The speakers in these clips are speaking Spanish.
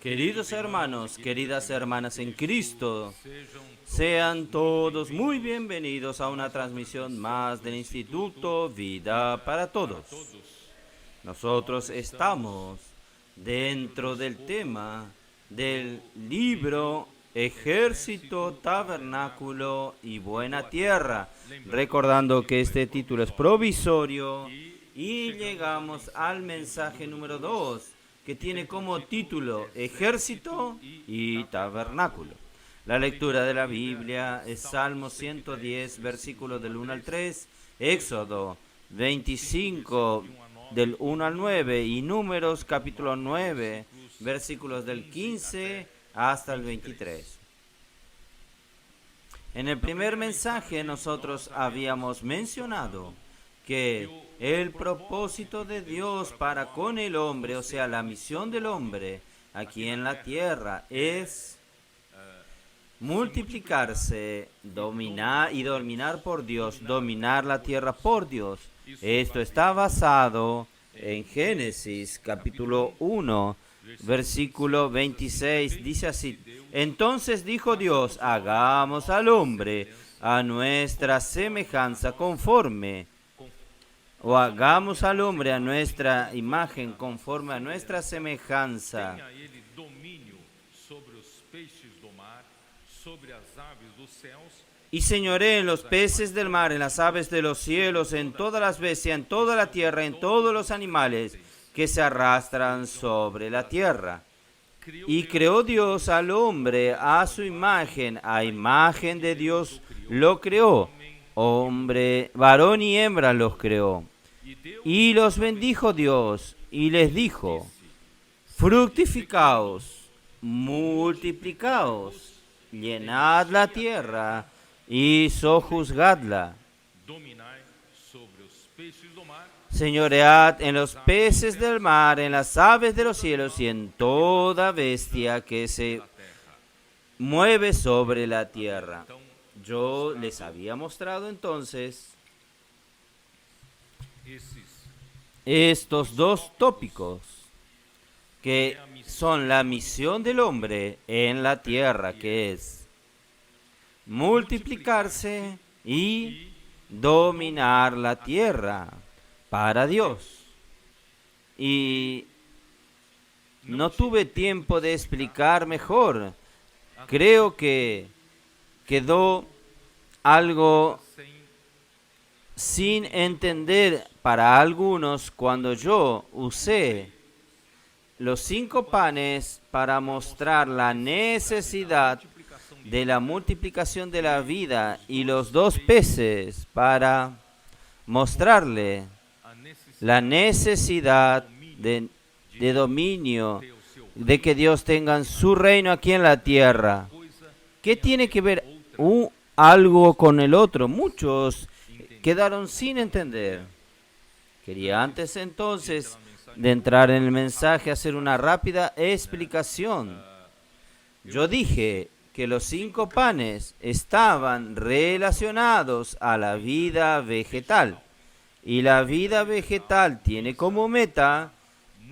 Queridos hermanos, queridas hermanas en Cristo, sean todos muy bienvenidos a una transmisión más del Instituto Vida para Todos. Nosotros estamos dentro del tema del libro Ejército, Tabernáculo y Buena Tierra, recordando que este título es provisorio y llegamos al mensaje número 2, que tiene como título Ejército y Tabernáculo. La lectura de la Biblia es Salmo 110, versículos del 1 al 3, Éxodo 25, del 1 al 9, y Números capítulo 9, versículos del 15 hasta el 23. En el primer mensaje nosotros habíamos mencionado que el propósito de Dios para con el hombre, o sea, la misión del hombre aquí en la tierra, es multiplicarse, dominar y dominar por Dios, dominar la tierra por Dios. Esto está basado en Génesis capítulo 1, versículo 26. Dice así: entonces dijo Dios, hagamos al hombre a nuestra semejanza o hagamos al hombre a nuestra imagen, conforme a nuestra semejanza. Y señoree en los peces del mar, en las aves de los cielos, en todas las bestias, en toda la tierra, en todos los animales que se arrastran sobre la tierra. Y creó Dios al hombre a su imagen, a imagen de Dios lo creó. Hombre, varón y hembra los creó. Y los bendijo Dios y les dijo: fructificaos, multiplicaos, llenad la tierra y sojuzgadla. Señoread en los peces del mar, en las aves de los cielos y en toda bestia que se mueve sobre la tierra. Yo les había mostrado entonces estos dos tópicos que son la misión del hombre en la tierra, que es multiplicarse y dominar la tierra para Dios. Y no tuve tiempo de explicar mejor. Creo que quedó algo sin entender para algunos cuando yo usé los 5 panes para mostrar la necesidad de la multiplicación de la vida y los 2 peces para mostrarle la necesidad de dominio, de que Dios tenga su reino aquí en la tierra. ¿Qué tiene que ver algo con el otro? Muchos quedaron sin entender. Quería antes entonces de entrar en el mensaje hacer una rápida explicación. Yo dije que los 5 panes estaban relacionados a la vida vegetal, y la vida vegetal tiene como meta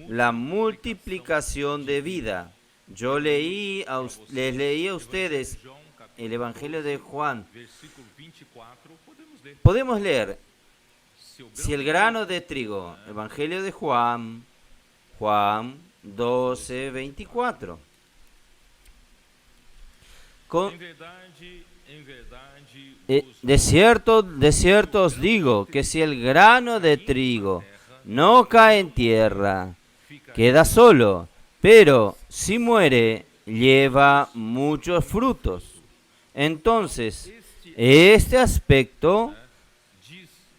la multiplicación de vida. Yo les leí a ustedes el Evangelio de Juan. Podemos leer: si el grano de trigo, Evangelio de Juan 12, 24. De cierto os digo que si el grano de trigo no cae en tierra, queda solo, pero si muere, lleva muchos frutos. Entonces, este aspecto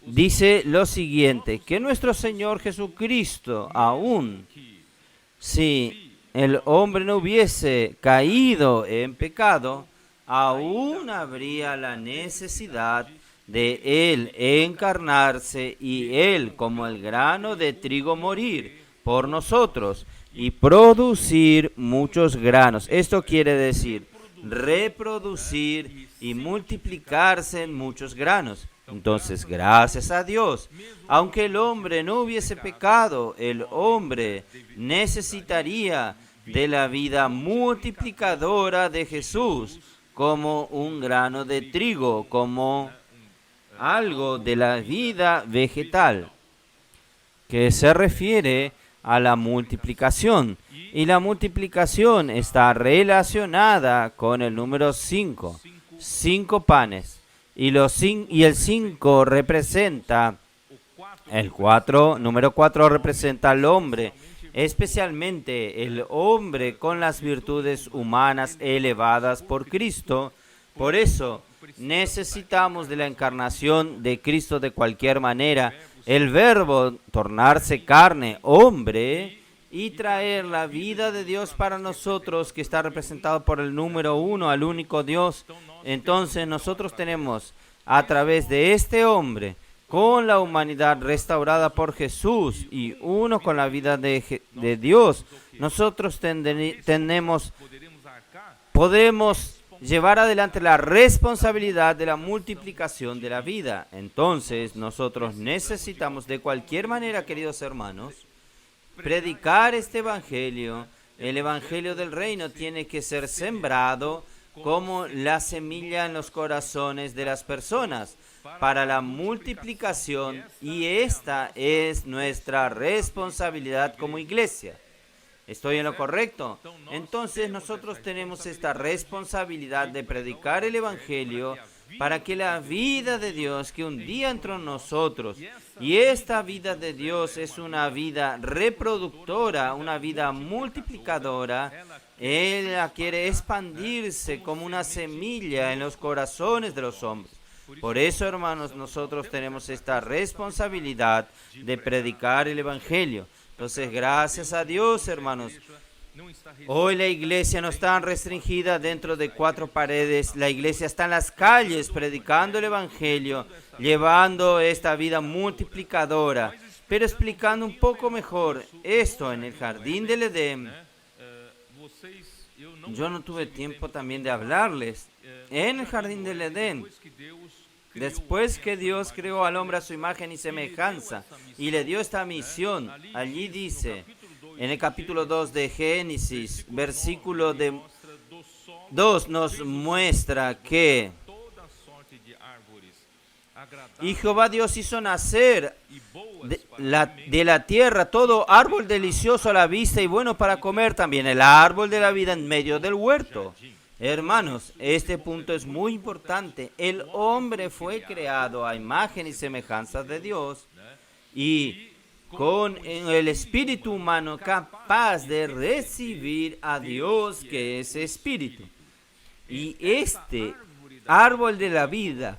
dice lo siguiente, que nuestro Señor Jesucristo, aún si el hombre no hubiese caído en pecado, aún habría la necesidad de Él encarnarse y Él, como el grano de trigo, morir por nosotros y producir muchos granos. Esto quiere decir reproducir y multiplicarse en muchos granos. Entonces, gracias a Dios, aunque el hombre no hubiese pecado, el hombre necesitaría de la vida multiplicadora de Jesús, como un grano de trigo, como algo de la vida vegetal, que se refiere a la multiplicación. Y la multiplicación está relacionada con el número 5, 5 panes. Y el 5 representa el 4, número 4 representa al hombre, especialmente el hombre con las virtudes humanas elevadas por Cristo. Por eso necesitamos de la encarnación de Cristo de cualquier manera, el verbo tornarse carne, hombre, y traer la vida de Dios para nosotros, que está representado por el número 1, al único Dios. Entonces nosotros tenemos, a través de este hombre, con la humanidad restaurada por Jesús y uno con la vida de Dios, nosotros podemos llevar adelante la responsabilidad de la multiplicación de la vida. Entonces nosotros necesitamos de cualquier manera, queridos hermanos, predicar este evangelio. El evangelio del reino tiene que ser sembrado como la semilla en los corazones de las personas para la multiplicación, y esta es nuestra responsabilidad como iglesia. ¿Estoy en lo correcto? Entonces nosotros tenemos esta responsabilidad de predicar el evangelio para que la vida de Dios que un día entró en nosotros, y esta vida de Dios es una vida reproductora, una vida multiplicadora, ella quiere expandirse como una semilla en los corazones de los hombres. Por eso, hermanos, nosotros tenemos esta responsabilidad de predicar el evangelio. Entonces, gracias a Dios, hermanos, hoy la iglesia no está restringida dentro de 4 paredes. La iglesia está en las calles predicando el evangelio, llevando esta vida multiplicadora. Pero explicando un poco mejor esto, en el jardín del Edén, yo no tuve tiempo también de hablarles. En el jardín del Edén, después que Dios creó al hombre a su imagen y semejanza y le dio esta misión, allí dice, en el capítulo 2 de Génesis, versículo 2, nos muestra que y Jehová Dios hizo nacer de la tierra todo árbol delicioso a la vista y bueno para comer, también el árbol de la vida en medio del huerto. Hermanos, este punto es muy importante. El hombre fue creado a imagen y semejanza de Dios y con el espíritu humano capaz de recibir a Dios, que es espíritu. Y este árbol de la vida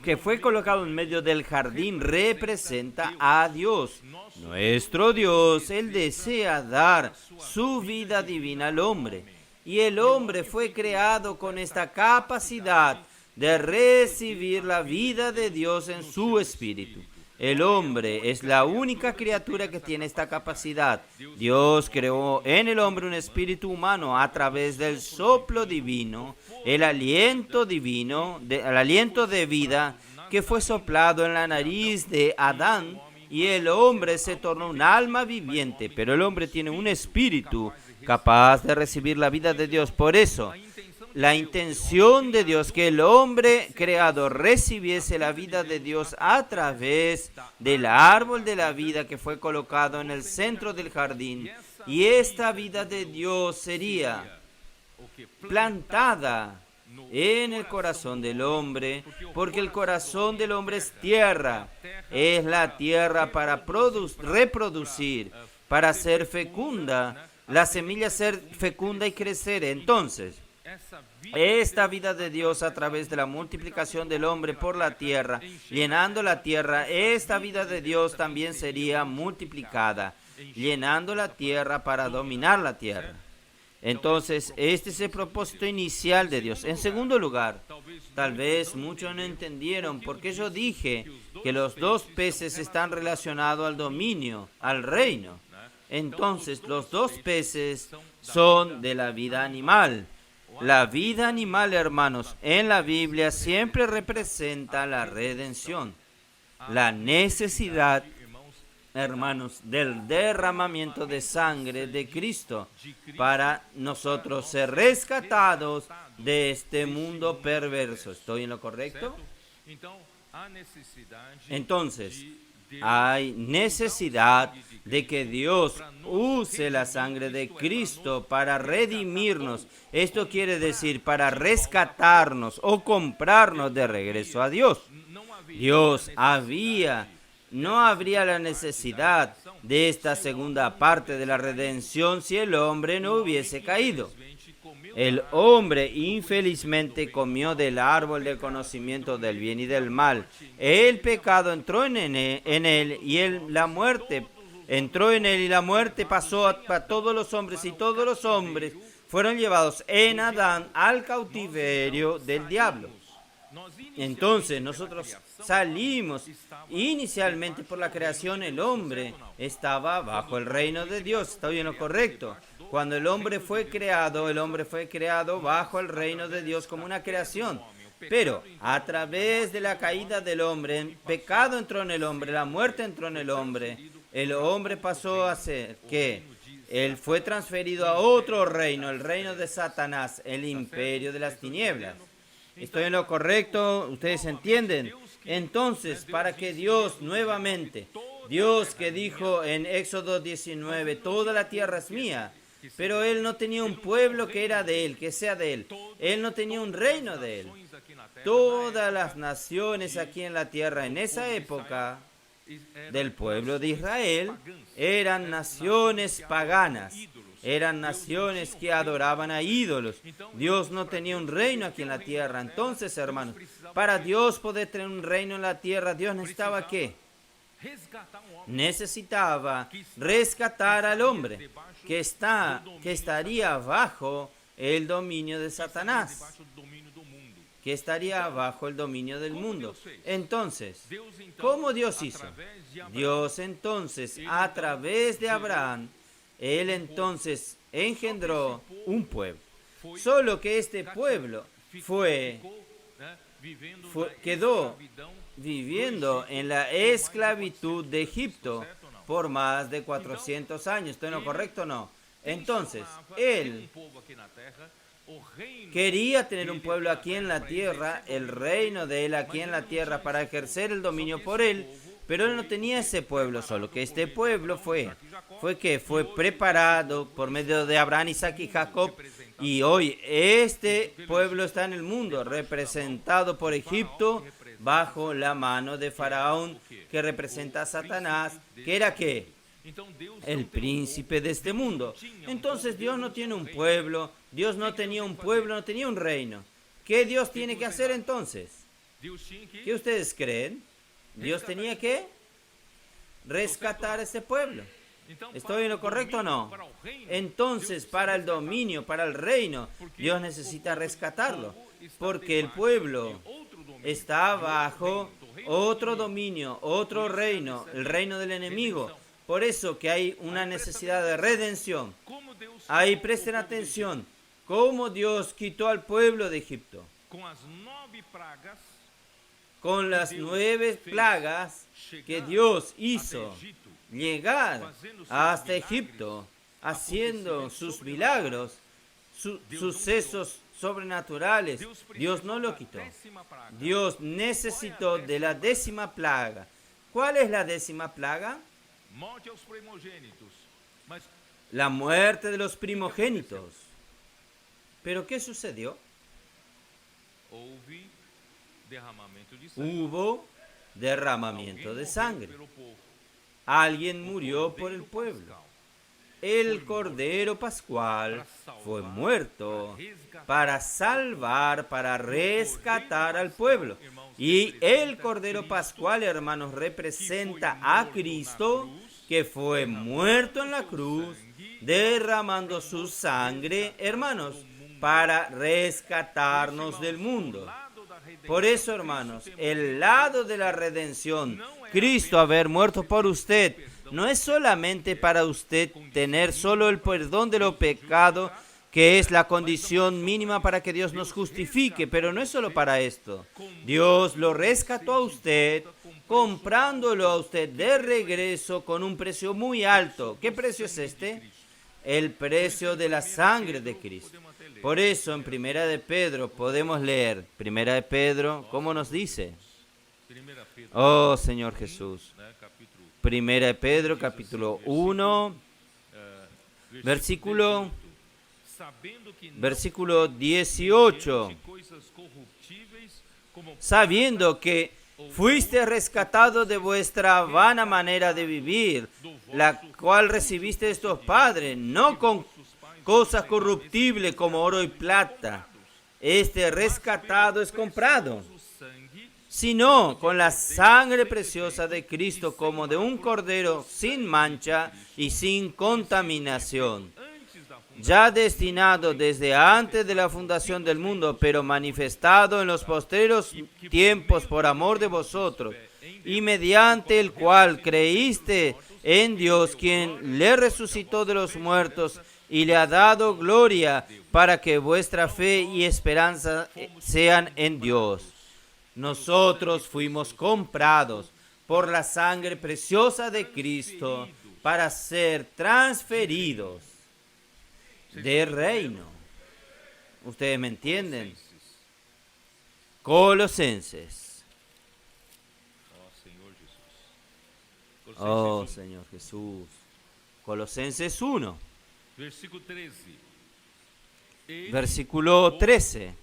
que fue colocado en medio del jardín representa a Dios. Nuestro Dios, Él desea dar su vida divina al hombre. Y el hombre fue creado con esta capacidad de recibir la vida de Dios en su espíritu. El hombre es la única criatura que tiene esta capacidad. Dios creó en el hombre un espíritu humano a través del soplo divino, el aliento divino, el aliento de vida que fue soplado en la nariz de Adán, y el hombre se tornó un alma viviente, pero el hombre tiene un espíritu capaz de recibir la vida de Dios. Por eso, la intención de Dios, que el hombre creado recibiese la vida de Dios a través del árbol de la vida que fue colocado en el centro del jardín. Y esta vida de Dios sería plantada en el corazón del hombre, porque el corazón del hombre es tierra, es la tierra para reproducir, para ser fecunda, la semilla ser fecunda y crecer. Entonces, esta vida de Dios a través de la multiplicación del hombre por la tierra, llenando la tierra, esta vida de Dios también sería multiplicada, llenando la tierra para dominar la tierra. Entonces, este es el propósito inicial de Dios. En segundo lugar, tal vez muchos no entendieron por qué yo dije que los 2 peces están relacionados al dominio, al reino. Entonces, los 2 peces son de la vida animal. La vida animal, hermanos, en la Biblia siempre representa la redención, la necesidad hermanos, del derramamiento de sangre de Cristo para nosotros ser rescatados de este mundo perverso. ¿Estoy en lo correcto? Entonces, hay necesidad de que Dios use la sangre de Cristo para redimirnos. Esto quiere decir para rescatarnos o comprarnos de regreso a Dios. No habría la necesidad de esta segunda parte de la redención si el hombre no hubiese caído. El hombre infelizmente comió del árbol del conocimiento del bien y del mal. El pecado entró en él y la muerte entró en él y la muerte pasó a todos los hombres y todos los hombres fueron llevados en Adán al cautiverio del diablo. Entonces nosotros salimos inicialmente por la creación. El hombre estaba bajo el reino de Dios. ¿Está bien lo correcto? Cuando el hombre fue creado bajo el reino de Dios como una creación. Pero a través de la caída del hombre, el pecado entró en el hombre, la muerte entró en el hombre pasó a ser que él fue transferido a otro reino, el reino de Satanás, el imperio de las tinieblas. ¿Estoy en lo correcto? ¿Ustedes entienden? Entonces, para que Dios nuevamente, Dios que dijo en Éxodo 19, toda la tierra es mía, pero Él no tenía un pueblo que era de Él, que sea de Él. Él no tenía un reino de Él. Todas las naciones aquí en la tierra en esa época del pueblo de Israel eran naciones paganas. Eran naciones que adoraban a ídolos. Dios no tenía un reino aquí en la tierra. Entonces, hermanos, para Dios poder tener un reino en la tierra, Dios necesitaba ¿qué? Necesitaba rescatar al hombre que estaría bajo el dominio de Satanás, que estaría bajo el dominio del mundo. Entonces, ¿cómo Dios hizo? Dios entonces, a través de Abraham, Él entonces engendró un pueblo. Solo que este pueblo quedó viviendo en la esclavitud de Egipto por más de 400 años. ¿Esto no es correcto o no? Entonces, Él quería tener un pueblo aquí en la tierra, el reino de Él aquí en la tierra para ejercer el dominio por Él. Pero Él no tenía ese pueblo solo, que este pueblo fue preparado por medio de Abraham, Isaac y Jacob, y hoy este pueblo está en el mundo, representado por Egipto, bajo la mano de Faraón, que representa a Satanás, que era ¿qué? El príncipe de este mundo. Entonces Dios no tiene un pueblo, Dios no tenía un pueblo, no tenía un reino. ¿Qué Dios tiene que hacer entonces? ¿Qué ustedes creen? Dios tenía que rescatar a ese pueblo. ¿Estoy en lo correcto o no? Entonces, para el dominio, para el reino, Dios necesita rescatarlo, porque el pueblo está bajo otro dominio, otro reino, el reino del enemigo. Por eso que hay una necesidad de redención. Ahí presten atención, cómo Dios quitó al pueblo de Egipto. Con las 9 plagas que Dios hizo llegar hasta Egipto, haciendo sus milagros, sucesos sobrenaturales, Dios no lo quitó. Dios necesitó de la 10ª plaga. ¿Cuál es la 10ª plaga? La muerte de los primogénitos. ¿Pero qué sucedió? Hubo derramamiento de sangre. Alguien murió por el pueblo. El Cordero Pascual fue muerto para salvar, para rescatar al pueblo. Y el Cordero Pascual, hermanos, representa a Cristo, que fue muerto en la cruz, derramando su sangre, hermanos, para rescatarnos del mundo. Por eso, hermanos, el lado de la redención, Cristo haber muerto por usted, no es solamente para usted tener solo el perdón de los pecados, que es la condición mínima para que Dios nos justifique, pero no es solo para esto. Dios lo rescató a usted comprándolo a usted de regreso con un precio muy alto. ¿Qué precio es este? El precio de la sangre de Cristo. Por eso en Primera de Pedro podemos leer, Primera de Pedro, ¿cómo nos dice? Oh Señor Jesús. Primera de Pedro, capítulo 1, versículo 18. Sabiendo que fuiste rescatado de vuestra vana manera de vivir, la cual recibiste de estos padres, no con cosas corruptibles como oro y plata. Este rescatado es comprado, sino con la sangre preciosa de Cristo, como de un cordero sin mancha y sin contaminación, ya destinado desde antes de la fundación del mundo, pero manifestado en los postreros tiempos por amor de vosotros, y mediante el cual creíste en Dios, quien le resucitó de los muertos y le ha dado gloria, para que vuestra fe y esperanza sean en Dios. Nosotros fuimos comprados por la sangre preciosa de Cristo para ser transferidos de reino. ¿Ustedes me entienden? Colosenses. Oh Señor Jesús. Colosenses 1. Versículo 13.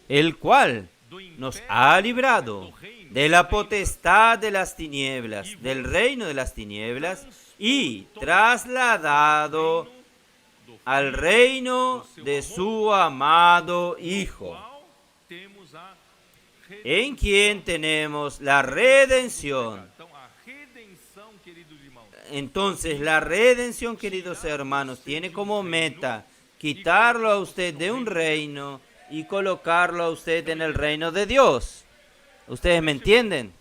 El cual nos ha librado de la potestad de las tinieblas, del reino de las tinieblas, y trasladado al reino de su amado Hijo, en quien tenemos la redención. Entonces, la redención, queridos hermanos, tiene como meta quitarlo a usted de un reino y colocarlo a usted en el reino de Dios. ¿Ustedes me entienden?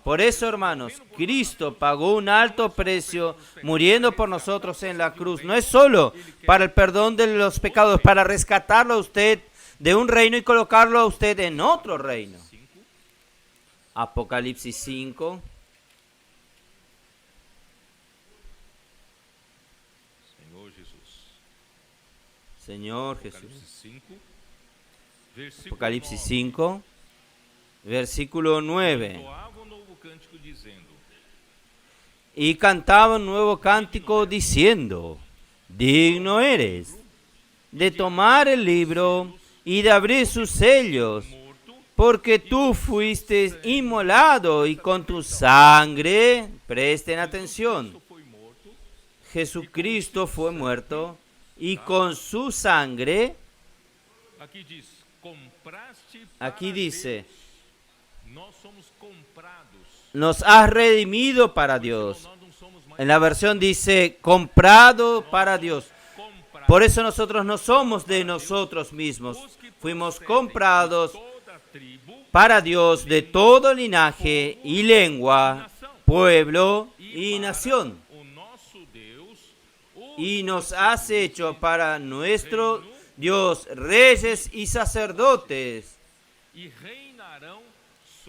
Por eso, hermanos, Cristo pagó un alto precio muriendo por nosotros en la cruz. No es solo para el perdón de los pecados, para rescatarlo a usted de un reino y colocarlo a usted en otro reino. Apocalipsis 5. Señor Jesús. Apocalipsis 5, versículo 9. Y cantaba un nuevo cántico diciendo: digno eres de tomar el libro y de abrir sus sellos, porque tú fuiste inmolado y con tu sangre, presten atención, Jesucristo fue muerto y con su sangre, aquí dice, nos has redimido para Dios. En la versión dice, comprado para Dios. Por eso nosotros no somos de nosotros mismos. Fuimos comprados para Dios de todo linaje y lengua, pueblo y nación. Y nos has hecho para nuestro Dios reyes y sacerdotes,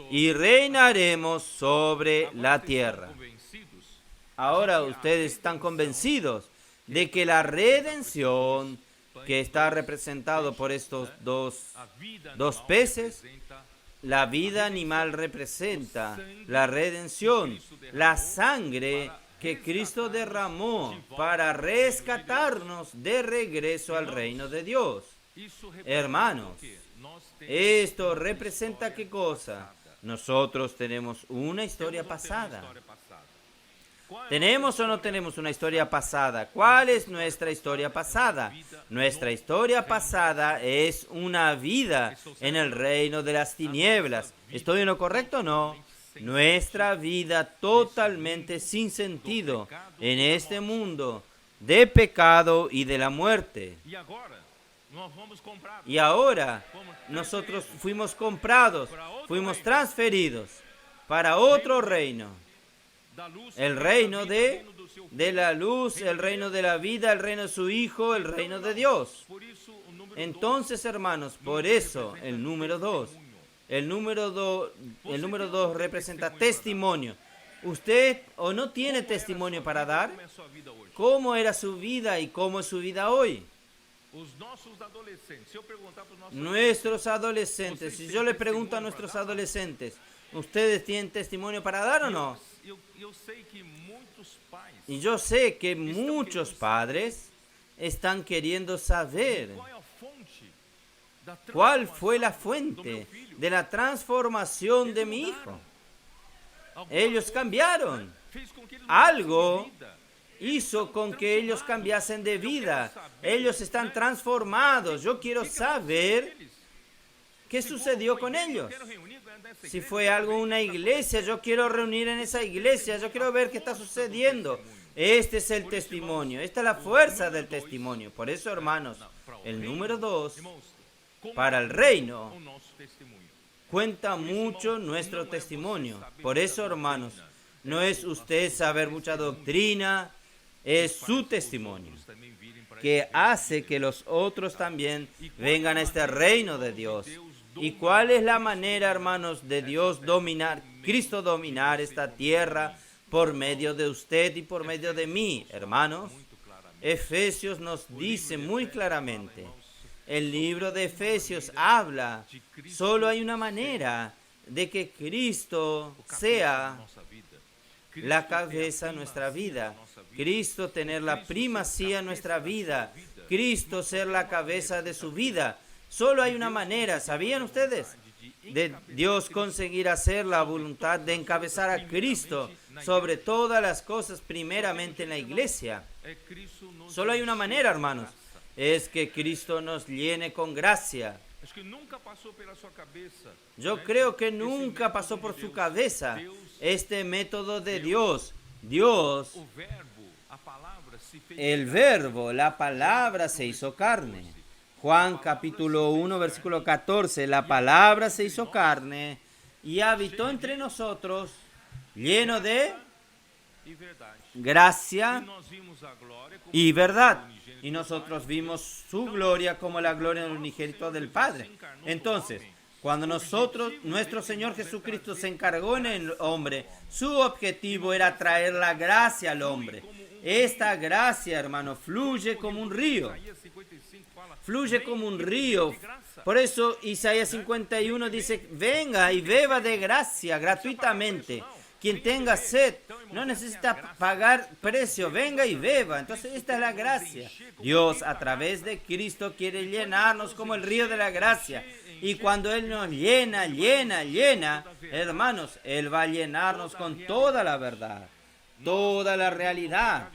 y reinaremos sobre la tierra. Ahora ustedes están convencidos de que la redención, que está representado por estos dos peces, la vida animal representa la redención, la sangre que Cristo derramó para rescatarnos de regreso al reino de Dios. Hermanos, esto representa ¿qué cosa? Nosotros tenemos una historia pasada. ¿Tenemos o no tenemos una historia pasada? ¿Cuál es nuestra historia pasada? Nuestra historia pasada es una vida en el reino de las tinieblas. ¿Estoy en lo correcto o no? Nuestra vida totalmente sin sentido en este mundo de pecado y de la muerte. Y ahora nosotros fuimos comprados, fuimos transferidos para otro reino. El reino de la luz, el reino de la vida, el reino de su Hijo, el reino de Dios. Entonces, hermanos, por eso el número 2 El número dos representa testimonio. ¿Usted o no tiene testimonio para dar? ¿Cómo era su vida y cómo es su vida hoy? Nuestros adolescentes, si yo le pregunto a nuestros adolescentes, ¿ustedes tienen testimonio para dar o no? Y yo sé que muchos padres están queriendo saber cuál fue la fuente de la transformación de mi hijo. Ellos cambiaron. Algo hizo con que ellos cambiasen de vida. Ellos están transformados. Yo quiero saber qué sucedió con ellos. Si fue algo, una iglesia, yo quiero reunir en esa iglesia. Yo quiero ver qué está sucediendo. Este es el testimonio. Esta es la fuerza del testimonio. Por eso, hermanos, el número 2, para el reino, cuenta mucho nuestro testimonio. Por eso, hermanos, no es usted saber mucha doctrina, es su testimonio que hace que los otros también vengan a este reino de Dios. ¿Y cuál es la manera, hermanos, de Dios dominar, Cristo dominar esta tierra por medio de usted y por medio de mí, hermanos? Efesios nos dice muy claramente. El libro de Efesios habla, solo hay una manera de que Cristo sea la cabeza de nuestra vida, Cristo tener la primacía en nuestra vida, Cristo ser la cabeza de su vida. Solo hay una manera, ¿sabían ustedes? De Dios conseguir hacer la voluntad de encabezar a Cristo sobre todas las cosas, primeramente en la iglesia. Solo hay una manera, hermanos. Es que Cristo nos llene con gracia. Yo creo que nunca pasó por su cabeza este método de Dios. Dios, el verbo, la palabra se hizo carne. Juan capítulo 1, versículo 14. La palabra se hizo carne y habitó entre nosotros, lleno de gracia y verdad. Y nosotros vimos su gloria como la gloria del unigénito del Padre. Entonces, cuando nuestro Señor Jesucristo se encargó en el hombre, su objetivo era traer la gracia al hombre. Esta gracia, hermano, fluye como un río. Fluye como un río. Por eso Isaías 51 dice, venga y beba de gracia gratuitamente. Quien tenga sed no necesita pagar precio, venga y beba. Entonces esta es la gracia. Dios a través de Cristo quiere llenarnos como el río de la gracia. Y cuando Él nos llena, hermanos, Él va a llenarnos con toda la verdad, toda la realidad.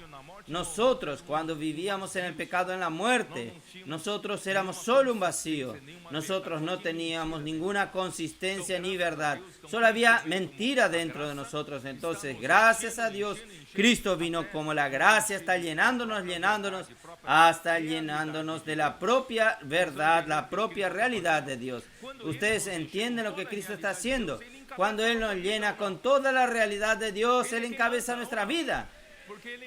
Nosotros, cuando vivíamos en el pecado, en la muerte, nosotros éramos solo un vacío. Nosotros no teníamos ninguna consistencia ni verdad. Solo había mentira dentro de nosotros. Entonces, gracias a Dios, Cristo vino como la gracia, está llenándonos, hasta llenándonos de la propia verdad, la propia realidad de Dios. ¿Ustedes entienden lo que Cristo está haciendo? Cuando Él nos llena con toda la realidad de Dios, Él encabeza nuestra vida.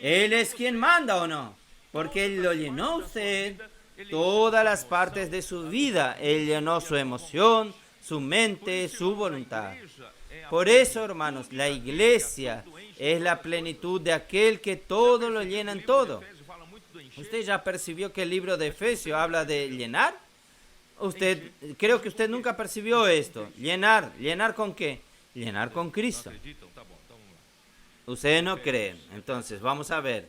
Él es quien manda, ¿o no? Porque Él lo llenó a usted, todas las partes de su vida. Él llenó su emoción, su mente, su voluntad. Por eso, hermanos, la iglesia es la plenitud de aquel que todo lo llena en todo. ¿Usted ya percibió que el libro de Efesios habla de llenar? Creo que usted nunca percibió esto. Llenar ¿con qué? Llenar con Cristo. Ustedes no creen. Entonces, vamos a ver.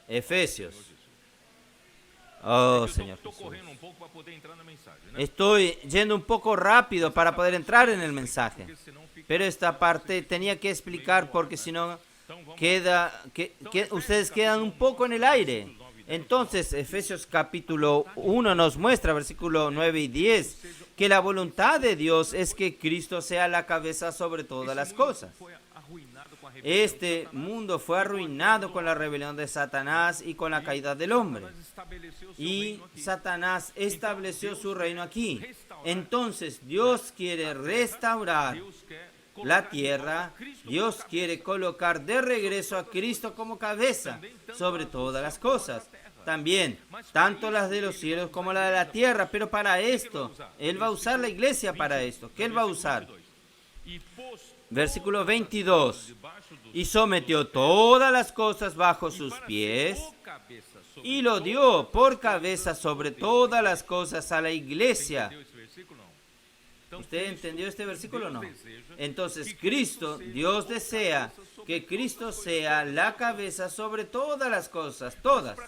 Efesios. Oh, Señor Jesús. Estoy yendo un poco rápido para poder entrar en el mensaje. Pero esta parte tenía que explicar porque si no, ustedes quedan un poco en el aire. Entonces, Efesios capítulo 1 nos muestra, versículo 9 y 10, que la voluntad de Dios es que Cristo sea la cabeza sobre todas las cosas. Este mundo fue arruinado con la rebelión de Satanás y con la caída del hombre. Y Satanás estableció su reino aquí. Entonces Dios quiere restaurar la tierra, Dios quiere colocar de regreso a Cristo como cabeza sobre todas las cosas. También, tanto las de los cielos como las de la tierra, pero para esto, Él va a usar la iglesia para esto. ¿Qué Él va a usar? Versículo 22. Y sometió todas las cosas bajo sus pies y lo dio por cabeza sobre todas las cosas a la iglesia. ¿Usted entendió este versículo o no? Entonces Cristo, Dios desea que Cristo sea la cabeza sobre todas las cosas, todas.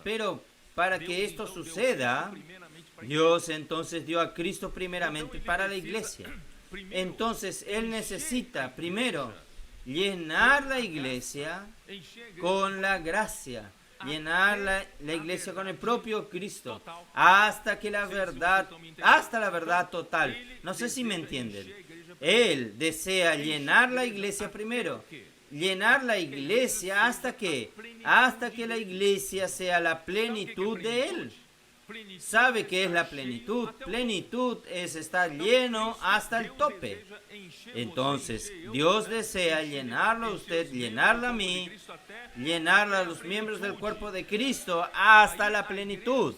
Pero para que esto suceda, Dios entonces dio a Cristo primeramente para la iglesia. Entonces Él necesita primero llenar la iglesia con la gracia, llenar la iglesia con el propio Cristo, hasta la verdad total. No sé si me entienden. Él desea llenar la iglesia primero, llenar la iglesia hasta que la iglesia sea la plenitud de Él. ¿Sabe qué es la plenitud? Plenitud es estar lleno hasta el tope. Entonces, Dios desea llenarlo a usted, llenarlo a mí, llenarlo a los miembros del cuerpo de Cristo hasta la plenitud.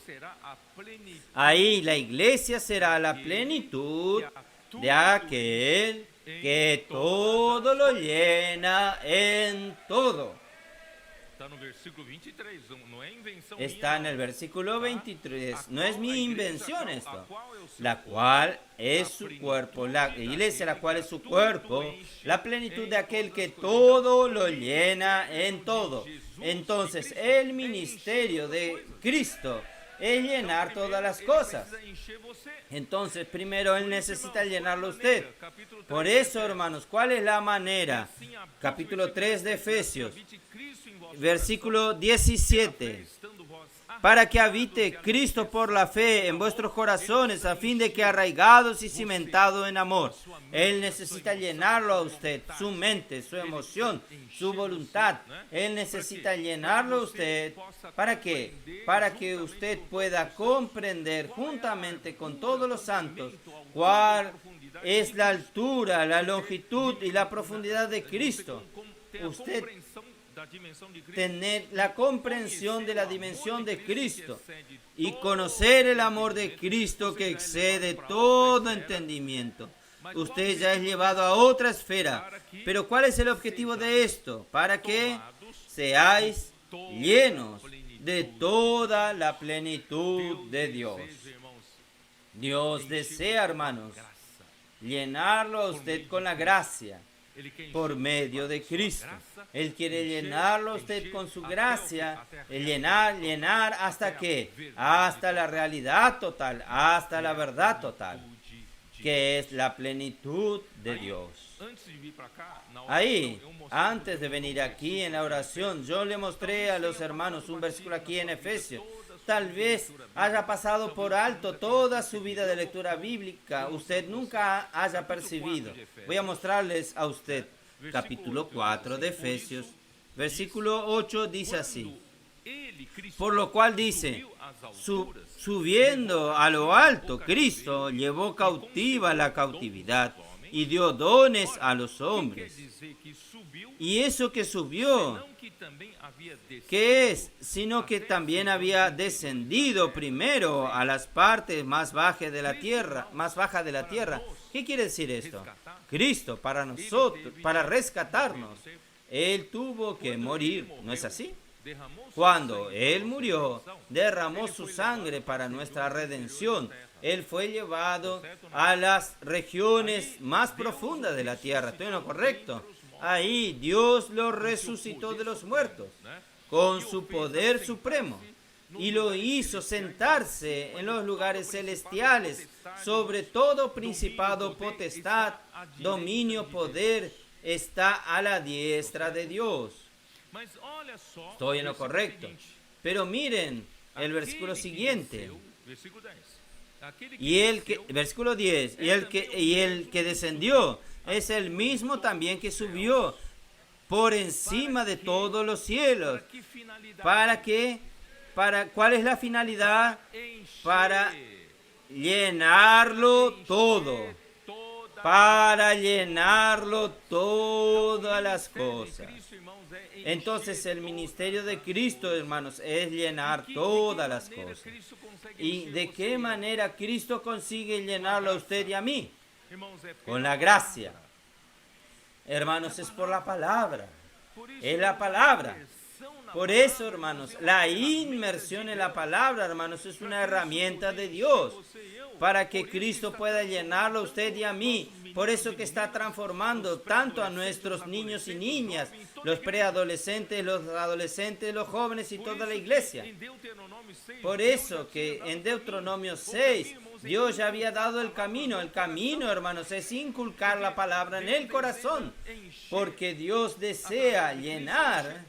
Ahí la iglesia será la plenitud de aquel que todo lo llena en todo. Está en el versículo 23. No es mi invención esto. La cual es su cuerpo. La iglesia, la cual es su cuerpo. La plenitud de aquel que todo lo llena en todo. Entonces, el ministerio de Cristo es llenar todas las cosas. Entonces, primero Él necesita llenarlo a usted. Por eso, hermanos, ¿cuál es la manera? Capítulo 3 de Efesios, versículo 17. Para que habite Cristo por la fe en vuestros corazones, a fin de que arraigados y cimentados en amor. Él necesita llenarlo a usted, su mente, su emoción, su voluntad. Él necesita llenarlo a usted. ¿Para qué? Para que usted pueda comprender juntamente con todos los santos cuál es la altura, la longitud y la profundidad de Cristo. Usted tener la comprensión de la dimensión de Cristo y conocer el amor de Cristo que excede todo entendimiento. Usted ya es llevado a otra esfera. Pero ¿cuál es el objetivo de esto? Para que seáis llenos de toda la plenitud de Dios. Dios desea, hermanos, llenarlo a usted con la gracia por medio de Cristo. Él quiere llenarlo a usted con su gracia, llenar hasta la realidad total, hasta la verdad total, que es la plenitud de Dios. Ahí, antes de venir aquí en la oración, yo le mostré a los hermanos un versículo aquí en Efesios. Tal vez haya pasado por alto toda su vida de lectura bíblica, usted nunca haya percibido. Voy a mostrarles a usted capítulo 4 de Efesios, versículo 8 dice así. Por lo cual dice, subiendo a lo alto, Cristo llevó cautiva la cautividad y dio dones a los hombres. Y eso que subió, ¿qué es? Sino que también había descendido primero a las partes más bajas de la tierra, ¿Qué quiere decir esto? Cristo para nosotros, para rescatarnos, Él tuvo que morir, ¿no es así? Cuando Él murió, derramó su sangre para nuestra redención. Él fue llevado a las regiones más profundas de la tierra. ¿Estoy en lo correcto? Ahí Dios lo resucitó de los muertos con su poder supremo y lo hizo sentarse en los lugares celestiales sobre todo principado, potestad, dominio, poder. Está a la diestra de Dios. Estoy en lo correcto. Pero miren el versículo siguiente. Versículo 10. Y el que descendió es el mismo también que subió por encima de todos los cielos. ¿Cuál es la finalidad? Para llenarlo todo. para llenarlo todas las cosas. Entonces el ministerio de Cristo, hermanos, es llenar todas las cosas. ¿Y de qué manera Cristo consigue llenarlo a usted y a mí? Con la gracia. Hermanos, es por la palabra. Es la palabra. Por eso, hermanos, la inmersión en la palabra, hermanos, es una herramienta de Dios para que Cristo pueda llenarlo a usted y a mí. Por eso que está transformando tanto a nuestros niños y niñas, los preadolescentes, los adolescentes, los jóvenes y toda la iglesia. Por eso que en Deuteronomio 6, Dios ya había dado el camino. El camino, hermanos, es inculcar la palabra en el corazón, porque Dios desea llenar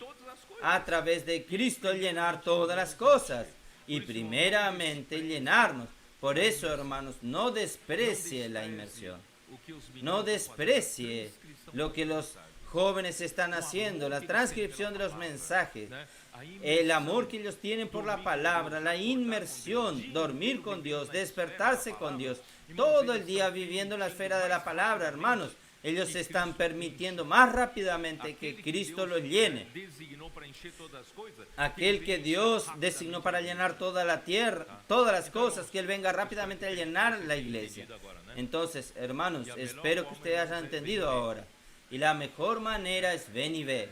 a través de Cristo, llenar todas las cosas y primeramente llenarnos. Por eso, hermanos, no desprecie la inmersión. No desprecie lo que los jóvenes están haciendo, la transcripción de los mensajes, el amor que ellos tienen por la palabra, la inmersión, dormir con Dios, despertarse con Dios, todo el día viviendo en la esfera de la palabra, hermanos. Ellos están permitiendo más rápidamente que Cristo los llene. Aquel que Dios designó para llenar toda la tierra, todas las cosas, que Él venga rápidamente a llenar la iglesia. Entonces, hermanos, espero que ustedes hayan entendido ahora. Y la mejor manera es ven y ve.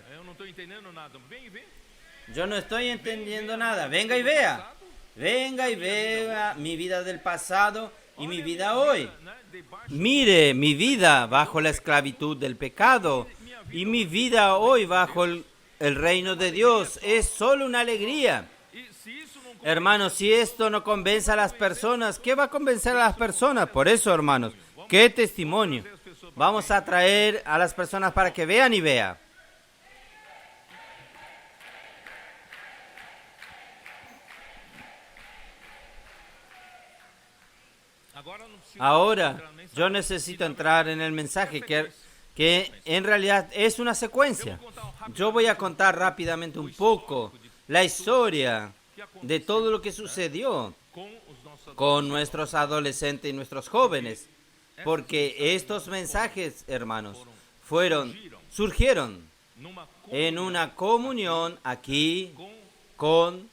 Yo no estoy entendiendo nada. Venga y vea. Venga y vea mi vida del pasado y mi vida hoy. Mire mi vida bajo la esclavitud del pecado y mi vida hoy bajo el reino de Dios. Es solo una alegría. Hermanos, si esto no convence a las personas, ¿qué va a convencer a las personas? Por eso, hermanos, qué testimonio. Vamos a traer a las personas para que vean y vean. Ahora, yo necesito entrar en el mensaje que en realidad es una secuencia. Yo voy a contar rápidamente un poco la historia de todo lo que sucedió con nuestros adolescentes y nuestros jóvenes. Porque estos mensajes, hermanos, surgieron en una comunión aquí con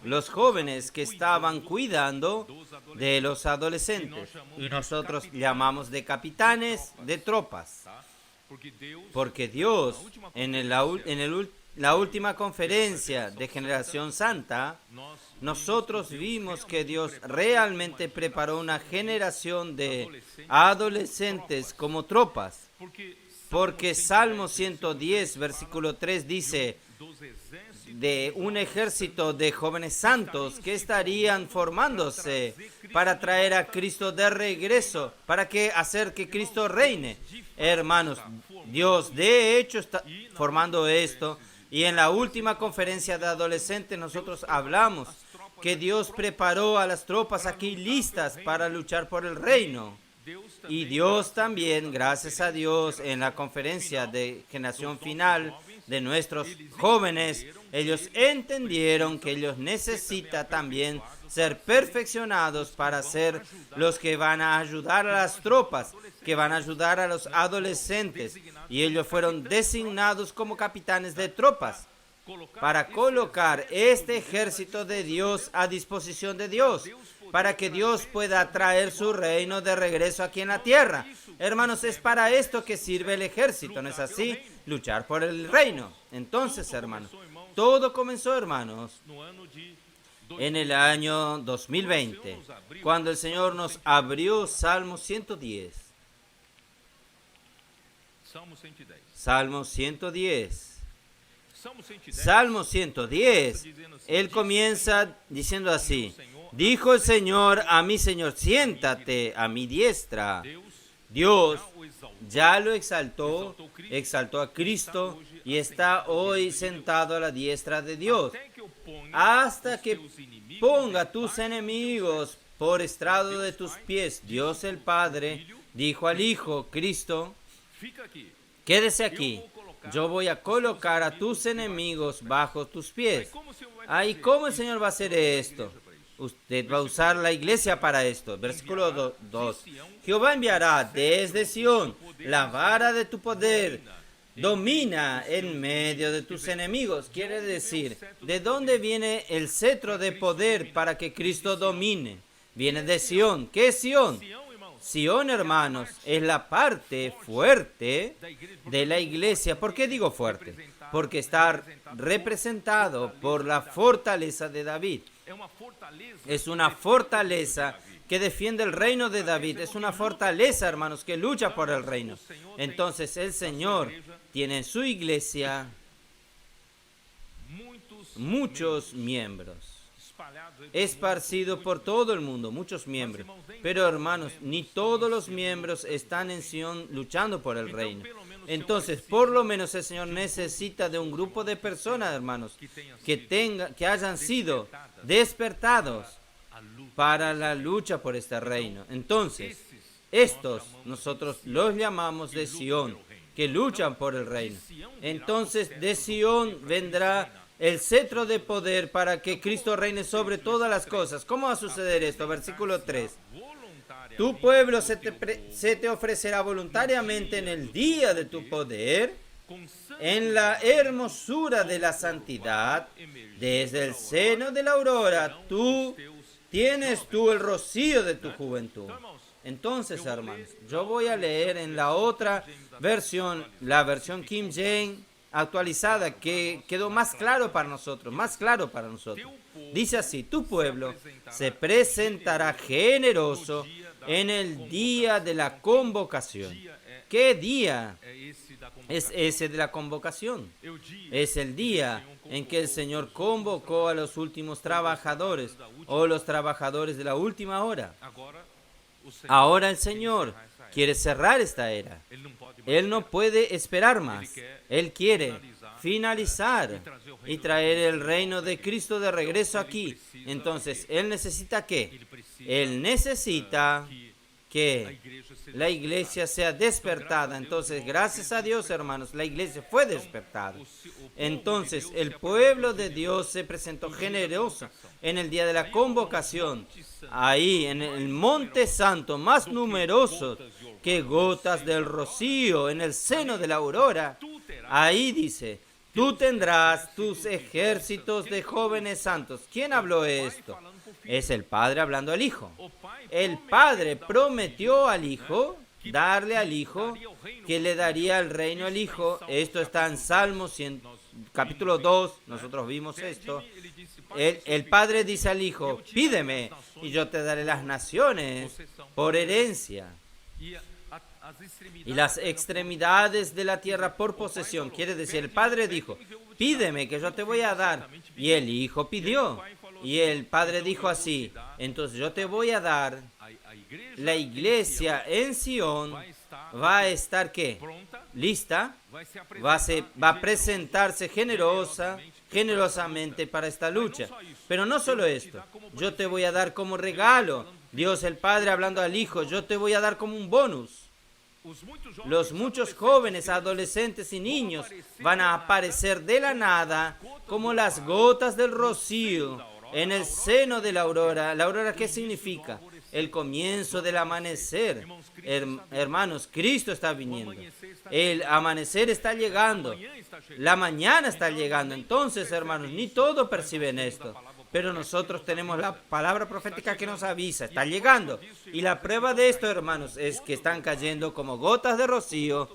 los jóvenes que estaban cuidando de los adolescentes. Y nosotros llamamos de capitanes de tropas. Porque Dios, en la última conferencia de Generación Santa, nosotros vimos que Dios realmente preparó una generación de adolescentes como tropas. Porque Salmo 110, versículo 3 dice, de un ejército de jóvenes santos que estarían formándose para traer a Cristo de regreso, para hacer que Cristo reine. Hermanos, Dios de hecho está formando esto, y en la última conferencia de adolescentes nosotros hablamos que Dios preparó a las tropas aquí listas para luchar por el reino. Y Dios también, gracias a Dios, en la conferencia de generación final de nuestros jóvenes, ellos entendieron que ellos necesitan también ser perfeccionados para ser los que van a ayudar a las tropas, que van a ayudar a los adolescentes. Y ellos fueron designados como capitanes de tropas para colocar este ejército de Dios a disposición de Dios, para que Dios pueda traer su reino de regreso aquí en la tierra. Hermanos, es para esto que sirve el ejército, ¿no es así? Luchar por el reino. Entonces, hermanos, todo comenzó, hermanos, en el año 2020, cuando el Señor nos abrió Salmo 110. Salmo 110. Salmo 110, Él comienza diciendo así: dijo el Señor a mi Señor, siéntate a mi diestra. Dios ya lo exaltó a Cristo y está hoy sentado a la diestra de Dios, hasta que ponga tus enemigos por estrado de tus pies. Dios el Padre dijo al Hijo, Cristo, quédese aquí. Yo voy a colocar a tus enemigos bajo tus pies. ¿Y cómo el Señor va a hacer esto? Usted va a usar la iglesia para esto. Versículo 2. Jehová enviará desde Sión la vara de tu poder. Domina en medio de tus enemigos. Quiere decir, ¿de dónde viene el cetro de poder para que Cristo domine? Viene de Sión. ¿Qué es Sión? Sión, hermanos, es la parte fuerte de la iglesia. ¿Por qué digo fuerte? Porque está representado por la fortaleza de David. Es una fortaleza que defiende el reino de David. Es una fortaleza, hermanos, que lucha por el reino. Entonces el Señor tiene en su iglesia muchos miembros, esparcidos por todo el mundo, muchos miembros. Pero, hermanos, ni todos los miembros están en Sion luchando por el reino. Entonces, por lo menos el Señor necesita de un grupo de personas, hermanos, que hayan sido despertados para la lucha por este reino. Entonces, estos nosotros los llamamos de Sion, que luchan por el reino. Entonces, de Sion vendrá el cetro de poder para que Cristo reine sobre todas las cosas. ¿Cómo va a suceder esto? Versículo 3. Tu pueblo se te ofrecerá voluntariamente en el día de tu poder, en la hermosura de la santidad, desde el seno de la aurora, tienes tú el rocío de tu juventud. Entonces, hermanos, yo voy a leer en la otra versión, la versión King James actualizada, que quedó más claro para nosotros, Dice así: tu pueblo se presentará generoso en el día de la convocación. ¿Qué día es ese de la convocación? Es el día en que el Señor convocó a los últimos trabajadores, o los trabajadores de la última hora. Ahora el Señor quiere cerrar esta era. Él no puede esperar más. Él quiere finalizar y traer el reino de Cristo de regreso aquí. Entonces, Él necesita ¿qué? Él necesita que la iglesia sea despertada. Entonces, gracias a Dios, hermanos, la iglesia fue despertada. Entonces, el pueblo de Dios se presentó generoso en el día de la convocación, ahí en el monte santo, más numeroso que gotas del rocío en el seno de la aurora. Ahí dice: tú tendrás tus ejércitos de jóvenes santos. ¿Quién habló esto? Es el Padre hablando al Hijo. El Padre prometió al Hijo, darle al Hijo, que le daría el reino al Hijo. Esto está en Salmos capítulo 2, nosotros vimos esto. El Padre dice al Hijo: pídeme y yo te daré las naciones por herencia, y las extremidades de la tierra por posesión. Quiere decir, el Padre dijo: pídeme que yo te voy a dar. Y el Hijo pidió. Y el Padre dijo así: entonces yo te voy a dar. La iglesia en Sion va a estar ¿qué? Lista. Va a presentarse generosamente para esta lucha. Pero no solo esto. Yo te voy a dar como regalo. Dios el Padre hablando al Hijo: yo te voy a dar como un bonus. Los muchos jóvenes, adolescentes y niños van a aparecer de la nada como las gotas del rocío en el seno de la aurora. ¿La aurora qué significa? El comienzo del amanecer. Hermanos, Cristo está viniendo. El amanecer está llegando. La mañana está llegando. Entonces, hermanos, ni todos perciben esto. Pero nosotros tenemos la palabra profética que nos avisa, está llegando. Y la prueba de esto, hermanos, es que están cayendo como gotas de rocío,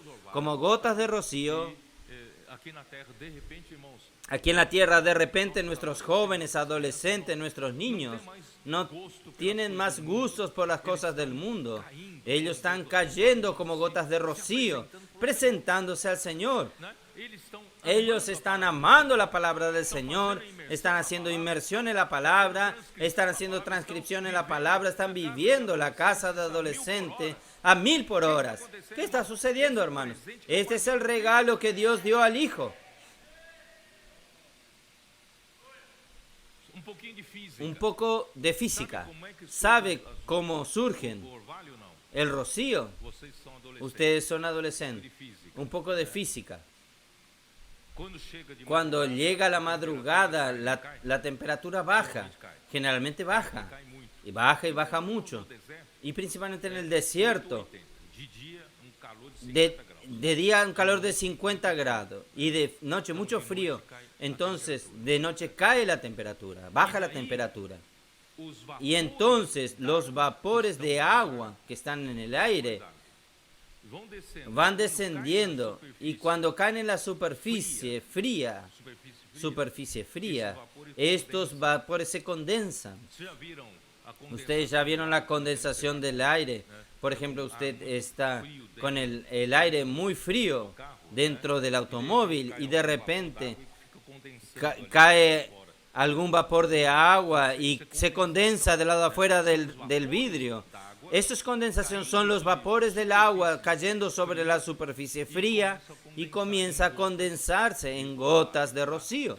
Aquí en la tierra, de repente, nuestros jóvenes, adolescentes, nuestros niños, no tienen más gustos por las cosas del mundo. Ellos están cayendo como gotas de rocío, presentándose al Señor. Ellos están amando la palabra del Señor, están haciendo inmersión en la palabra, están haciendo transcripción en la palabra, están viviendo la casa de adolescente a 1000 por hora. ¿Qué está sucediendo, hermanos? Este es el regalo que Dios dio al Hijo. Un poco de física. ¿Sabe cómo surgen el rocío? Ustedes son adolescentes. Un poco de física. Cuando llega la madrugada, la temperatura baja, generalmente baja, y baja mucho, y principalmente en el desierto. De día un calor de 50 grados y de noche mucho frío. Entonces, de noche cae la temperatura, baja la temperatura. Y entonces los vapores de agua que están en el aire van descendiendo, y cuando caen en la superficie fría, estos vapores se condensan. Ustedes ya vieron la condensación del aire. Por ejemplo, usted está con el aire muy frío dentro del automóvil y de repente cae algún vapor de agua y se condensa del lado afuera del vidrio. Estas condensaciones son los vapores del agua cayendo sobre la superficie fría y comienza a condensarse en gotas de rocío.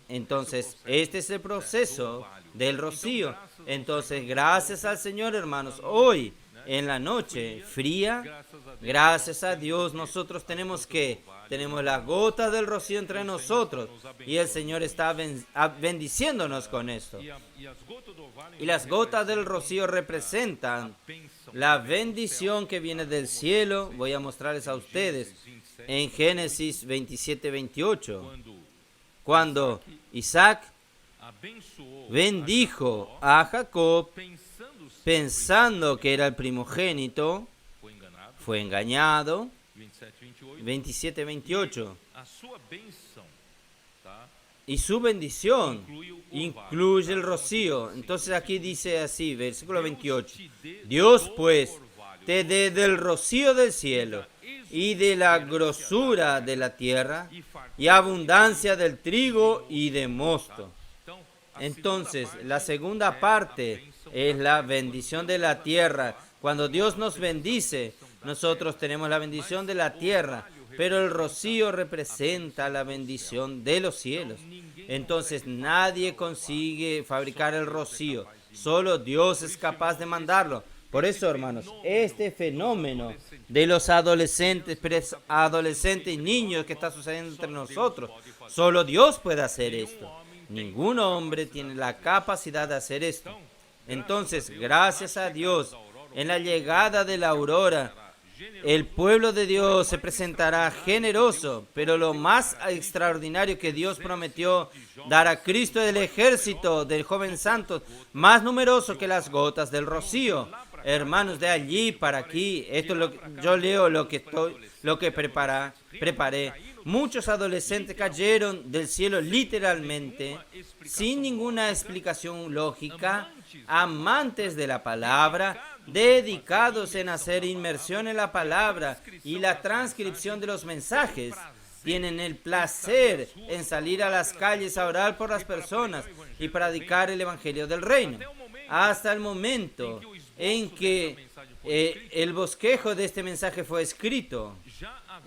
Entonces, este es el proceso del rocío. Entonces, gracias al Señor, hermanos, hoy en la noche fría, gracias a Dios, nosotros tenemos las gotas del rocío entre nosotros, y el Señor está bendiciéndonos con esto. Y las gotas del rocío representan la bendición que viene del cielo. Voy a mostrarles a ustedes en Génesis 27-28, cuando Isaac bendijo a Jacob pensando que era el primogénito, fue engañado. 27-28. Y su bendición incluye el rocío. Entonces aquí dice así, versículo 28. Dios pues te dé del rocío del cielo y de la grosura de la tierra y abundancia del trigo y de mosto. Entonces, la segunda parte es la bendición de la tierra. Cuando Dios nos bendice, nosotros tenemos la bendición de la tierra, pero el rocío representa la bendición de los cielos. Entonces, nadie consigue fabricar el rocío, solo Dios es capaz de mandarlo. Por eso, hermanos, este fenómeno de los adolescentes y niños que está sucediendo entre nosotros, solo Dios puede hacer esto. Ningún hombre tiene la capacidad de hacer esto. Entonces, gracias a Dios, en la llegada de la aurora, el pueblo de Dios se presentará generoso, pero lo más extraordinario que Dios prometió dar a Cristo el ejército del joven santo, más numeroso que las gotas del rocío. Hermanos, de allí para aquí, yo leo lo que preparé. Muchos adolescentes cayeron del cielo literalmente, sin ninguna explicación lógica, amantes de la palabra, dedicados en hacer inmersión en la palabra y la transcripción de los mensajes. Tienen el placer en salir a las calles a orar por las personas y predicar el evangelio del reino. Hasta el momento en que el bosquejo de este mensaje fue escrito,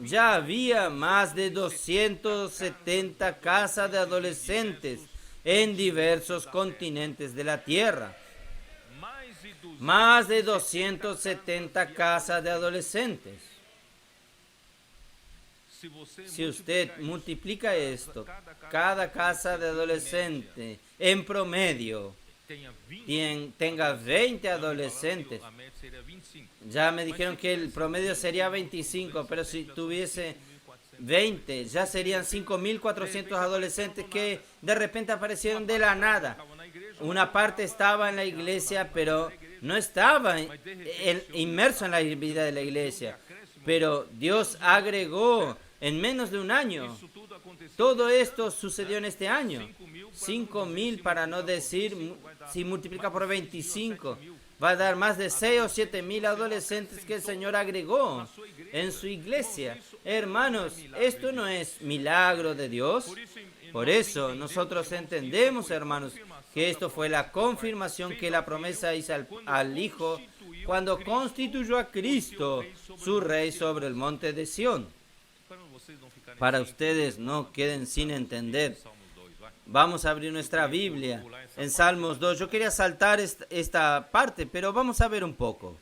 ya había más de 270 casas de adolescentes en diversos continentes de la tierra. Más de 270 casas de adolescentes. Si usted multiplica esto, cada casa de adolescente en promedio tenga 20 adolescentes. Ya me dijeron que el promedio sería 25, pero si tuviese 20, ya serían 5.400 adolescentes que de repente aparecieron de la nada. Una parte estaba en la iglesia, pero no estaba inmerso en la vida de la iglesia. Pero Dios agregó en menos de un año. Todo esto sucedió en este año. 5.000, para no decir, si multiplica por 25, va a dar más de 6 o 7.000 adolescentes que el Señor agregó en su iglesia. Hermanos, esto no es milagro de Dios. Por eso nosotros entendemos, hermanos, que esto fue la confirmación que la promesa hizo al Hijo cuando constituyó a Cristo su Rey sobre el monte de Sión. Para ustedes no queden sin entender, vamos a abrir nuestra Biblia en Salmos 2. Yo quería saltar esta parte, pero vamos a ver un poco.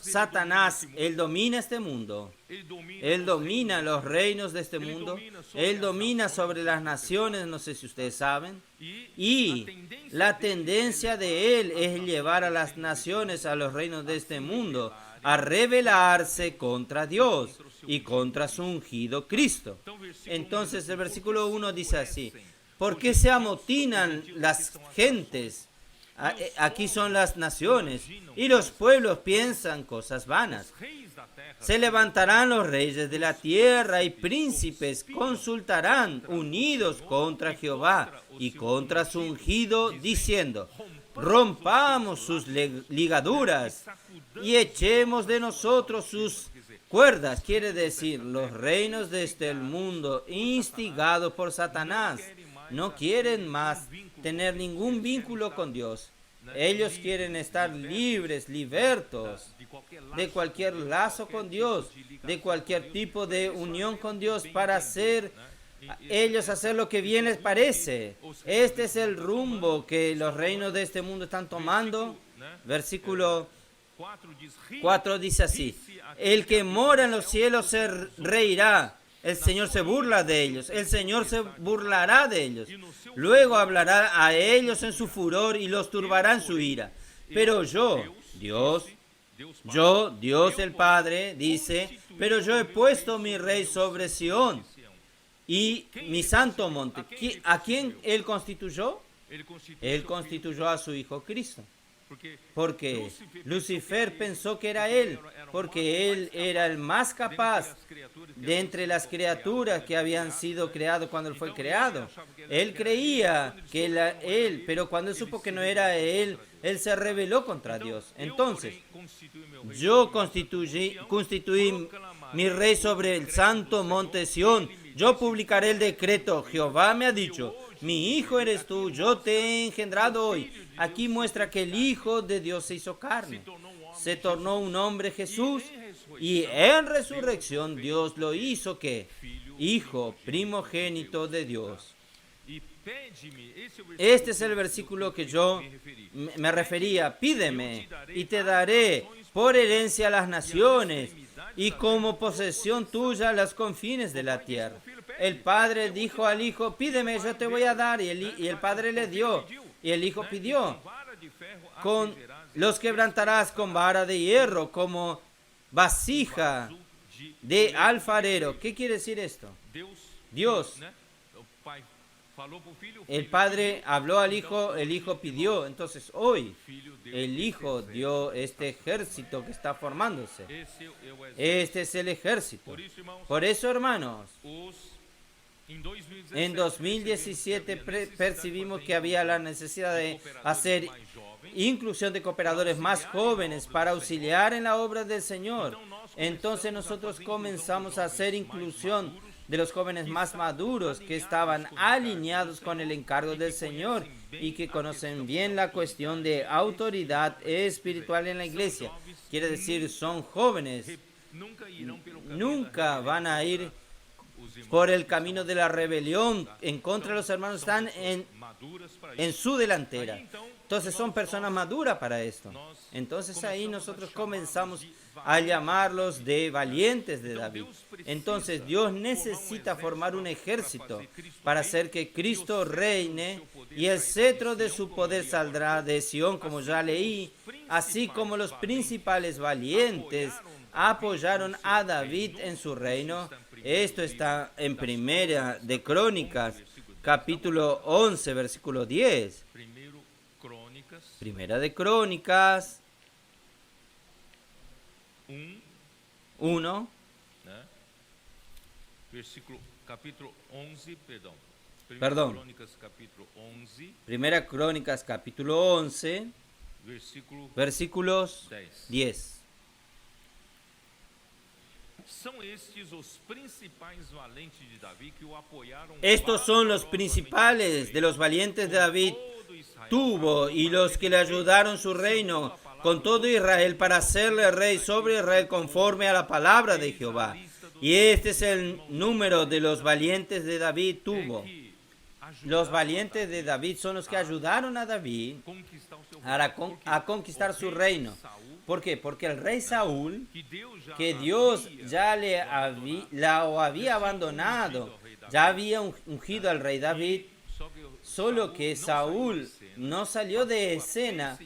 Satanás, él domina este mundo. Él domina los reinos de este mundo. Él domina sobre las naciones, no sé si ustedes saben. Y la tendencia de él es llevar a las naciones, a los reinos de este mundo, a rebelarse contra Dios y contra su ungido Cristo. Entonces el versículo 1 dice así: ¿por qué se amotinan las gentes? Aquí son las naciones, y los pueblos piensan cosas vanas. Se levantarán los reyes de la tierra y príncipes consultarán unidos contra Jehová y contra su ungido, diciendo: rompamos sus ligaduras y echemos de nosotros sus cuerdas. Quiere decir, los reinos de este mundo, instigados por Satanás, no quieren más tener ningún vínculo con Dios. Ellos quieren estar libres, libertos de cualquier lazo con Dios, de cualquier tipo de unión con Dios, para ellos hacer lo que bien les parece. Este es el rumbo que los reinos de este mundo están tomando. Versículo 4 dice así: el que mora en los cielos se reirá. El Señor se burla de ellos. El Señor se burlará de ellos. Luego hablará a ellos en su furor y los turbará en su ira. Pero yo, Dios el Padre, dice: pero yo he puesto mi rey sobre Sión y mi santo monte. ¿A quién él constituyó? Él constituyó a su Hijo Cristo. Porque Lucifer pensó que era él, porque él era el más capaz de entre las criaturas que habían sido creadas cuando él fue creado. Él creía que era él, pero cuando él supo que no era él, él se rebeló contra Dios. Entonces, yo constituí mi rey sobre el santo monte Sión. Yo publicaré el decreto. Jehová me ha dicho: mi hijo eres tú, yo te he engendrado hoy. Aquí muestra que el Hijo de Dios se hizo carne. Se tornó un hombre, Jesús, y en resurrección Dios lo hizo ¿qué? Hijo primogénito de Dios. Este es el versículo que yo me refería: pídeme y te daré por herencia a las naciones y como posesión tuya los confines de la tierra. El padre dijo al hijo: pídeme, yo te voy a dar, y el padre le dio, y el hijo pidió. Con los quebrantarás con vara de hierro, como vasija de alfarero. ¿Qué quiere decir esto? Dios, el padre habló al hijo, el hijo pidió. Entonces hoy el hijo dio este ejército que está formándose. Este es el ejército. Por eso, hermanos, en 2017 percibimos que había la necesidad de hacer inclusión de cooperadores más jóvenes para auxiliar en la obra del Señor. Entonces nosotros comenzamos a hacer inclusión de los jóvenes más maduros que estaban alineados con el encargo del Señor y que conocen bien la cuestión de autoridad espiritual en la iglesia. Quiere decir, son jóvenes, nunca van a ir por el camino de la rebelión en contra de los hermanos, están en su delantera. Entonces son personas maduras para esto. Entonces ahí nosotros comenzamos a llamarlos de valientes de David. Entonces Dios necesita formar un ejército para hacer que Cristo reine, y el cetro de su poder saldrá de Sión, como ya leí, así como los principales valientes apoyaron a David en su reino. Esto está en Primera de Crónicas, capítulo 11, versículo 10. Primera de Crónicas 1, capítulo 11, perdón. Primera Crónicas, capítulo 11, versículos 10. Estos son los principales de los valientes de David tuvo, y los que le ayudaron su reino con todo Israel, para hacerle rey sobre Israel conforme a la palabra de Jehová. Y este es el número de los valientes de David tuvo. Los valientes de David son los que ayudaron a David a conquistar su reino. ¿Por qué? Porque el rey Saúl, que Dios ya lo había abandonado, ya había ungido al rey David, solo que Saúl no salió de escena,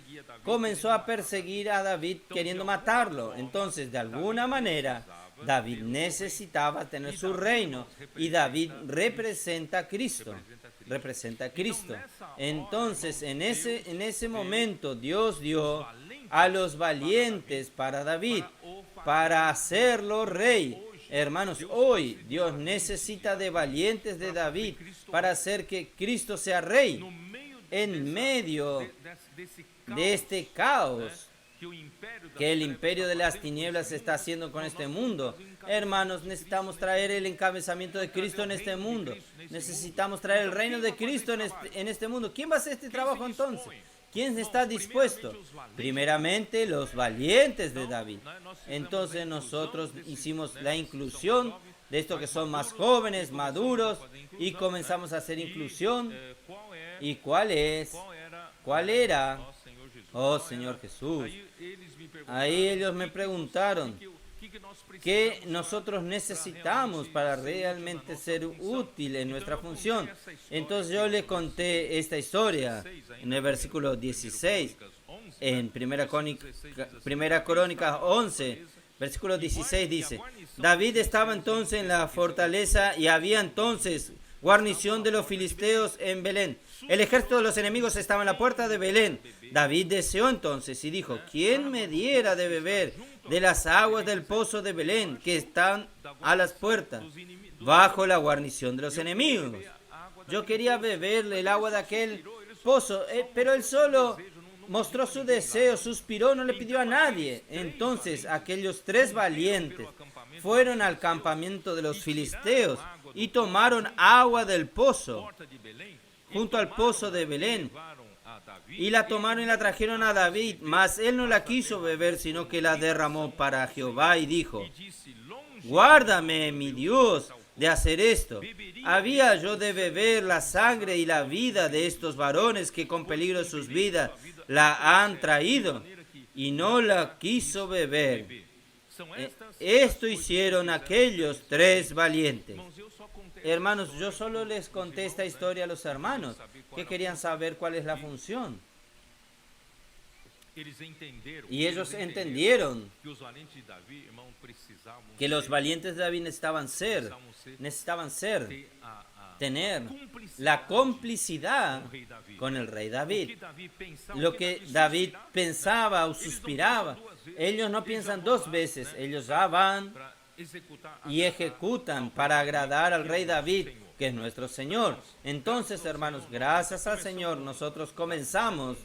comenzó a perseguir a David queriendo matarlo. Entonces, de alguna manera, David necesitaba tener su reino y David representa a Cristo. Representa a Cristo. Entonces, en ese momento, Dios dio a los valientes para David, para hacerlo rey. Hermanos, hoy Dios necesita de valientes de David para hacer que Cristo sea rey en medio de este caos que el imperio de las tinieblas está haciendo con este mundo. Hermanos, necesitamos traer el encabezamiento de Cristo en este mundo. Necesitamos traer el reino de Cristo en este mundo. ¿Quién va a hacer este trabajo entonces? ¿Quién está dispuesto? Primeramente, los valientes de David. Entonces nosotros hicimos la inclusión de estos que son más jóvenes, maduros, y comenzamos a hacer inclusión. ¿Y cuál es? ¿Cuál era? Oh Señor Jesús. Ahí ellos me preguntaron, ¿qué nosotros necesitamos para realmente ser útil en nuestra función? Entonces yo le conté esta historia en el versículo 16, en Primera Crónicas 11, versículo 16 dice, David estaba entonces en la fortaleza y había entonces guarnición de los filisteos en Belén. El ejército de los enemigos estaba en la puerta de Belén. David deseó entonces y dijo, ¿quién me diera de beber de las aguas del pozo de Belén que están a las puertas, bajo la guarnición de los enemigos? Yo quería beber el agua de aquel pozo, pero él solo mostró su deseo, suspiró, no le pidió a nadie. Entonces aquellos 3 valientes fueron al campamento de los filisteos y tomaron agua del pozo, junto al pozo de Belén, y la tomaron y la trajeron a David, mas él no la quiso beber, sino que la derramó para Jehová y dijo, guárdame, mi Dios, de hacer esto. ¿Había yo de beber la sangre y la vida de estos varones que con peligro de sus vidas la han traído? Y no la quiso beber. Esto hicieron aquellos 3 valientes. Hermanos, yo solo les conté esta historia a los hermanos que querían saber cuál es la función. Y ellos entendieron que los valientes de David necesitaban tener la complicidad con el rey David. Lo que David pensaba o suspiraba, ellos no piensan 2 veces, ellos ya van y ejecutan para agradar al rey David, que es nuestro Señor. Entonces, hermanos, gracias al Señor, nosotros comenzamos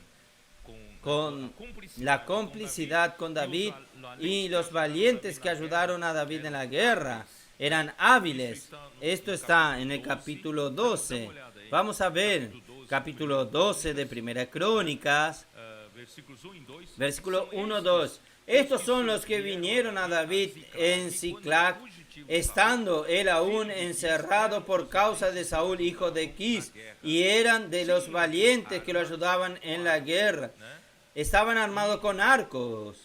con la complicidad con David, y los valientes que ayudaron a David en la guerra eran hábiles. Esto está en el capítulo 12. Vamos a ver, capítulo 12 de Primera Crónicas, versículo 1-2. Estos son los que vinieron a David en Siclag, estando él aún encerrado por causa de Saúl, hijo de Quis, y eran de los valientes que lo ayudaban en la guerra. Estaban armados con arcos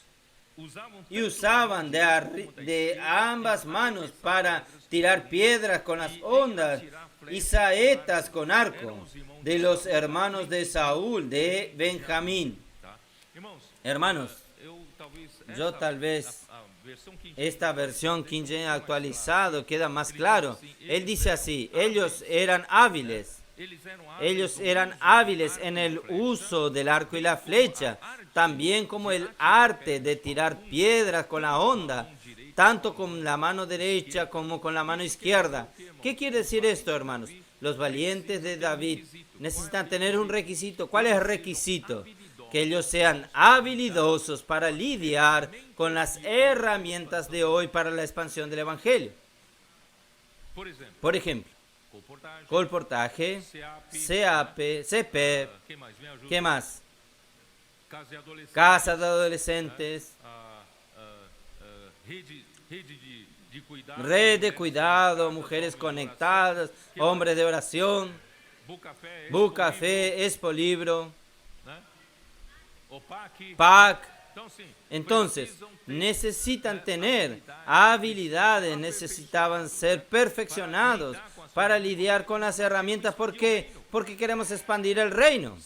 y usaban de ambas manos para tirar piedras con las hondas y saetas con arco, de los hermanos de Saúl, de Benjamín. Hermanos, yo tal vez esta versión King James actualizado queda más claro. Él dice así, ellos eran hábiles en el uso del arco y la flecha, también como el arte de tirar piedras con la honda, tanto con la mano derecha como con la mano izquierda. ¿Qué quiere decir esto, hermanos? Los valientes de David necesitan tener un requisito. ¿Cuál es el requisito? Que ellos sean habilidosos para lidiar con las herramientas de hoy para la expansión del Evangelio. Por ejemplo, colportaje, CAP, CP, ¿qué más? Casa de adolescentes, red de cuidado, mujeres conectadas, hombres de oración, Bucafé, Expo Libro, PAC, Entonces, necesitan tener habilidades, necesitaban ser perfeccionados para lidiar con las herramientas. ¿Por qué? Porque queremos expandir el reino.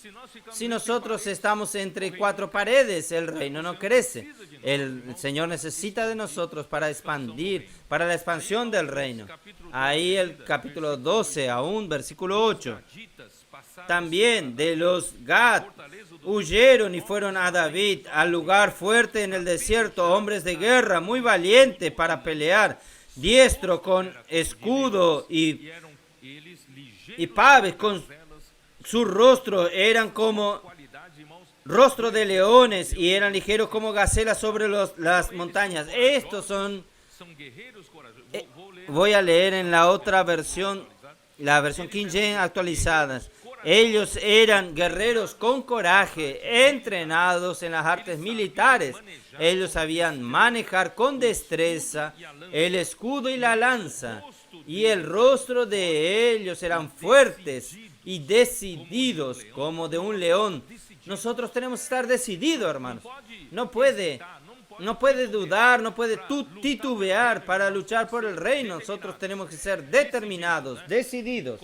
Si nosotros estamos entre cuatro paredes, el reino no crece. El Señor necesita de nosotros para expandir, para la expansión del reino. Ahí el capítulo 12, aún versículo 8. También de los Gad huyeron y fueron a David, al lugar fuerte en el desierto, hombres de guerra, muy valientes para pelear, diestro con escudo y paves, con su rostro eran como rostro de leones y eran ligeros como gacelas sobre las montañas. Estos son, voy a leer en la otra versión, la versión King James actualizada. Ellos eran guerreros con coraje, entrenados en las artes militares. Ellos sabían manejar con destreza el escudo y la lanza. Y el rostro de ellos eran fuertes y decididos como de un león. Nosotros tenemos que estar decididos, hermanos. No puede dudar, no puede titubear para luchar por el reino. Nosotros tenemos que ser determinados, decididos,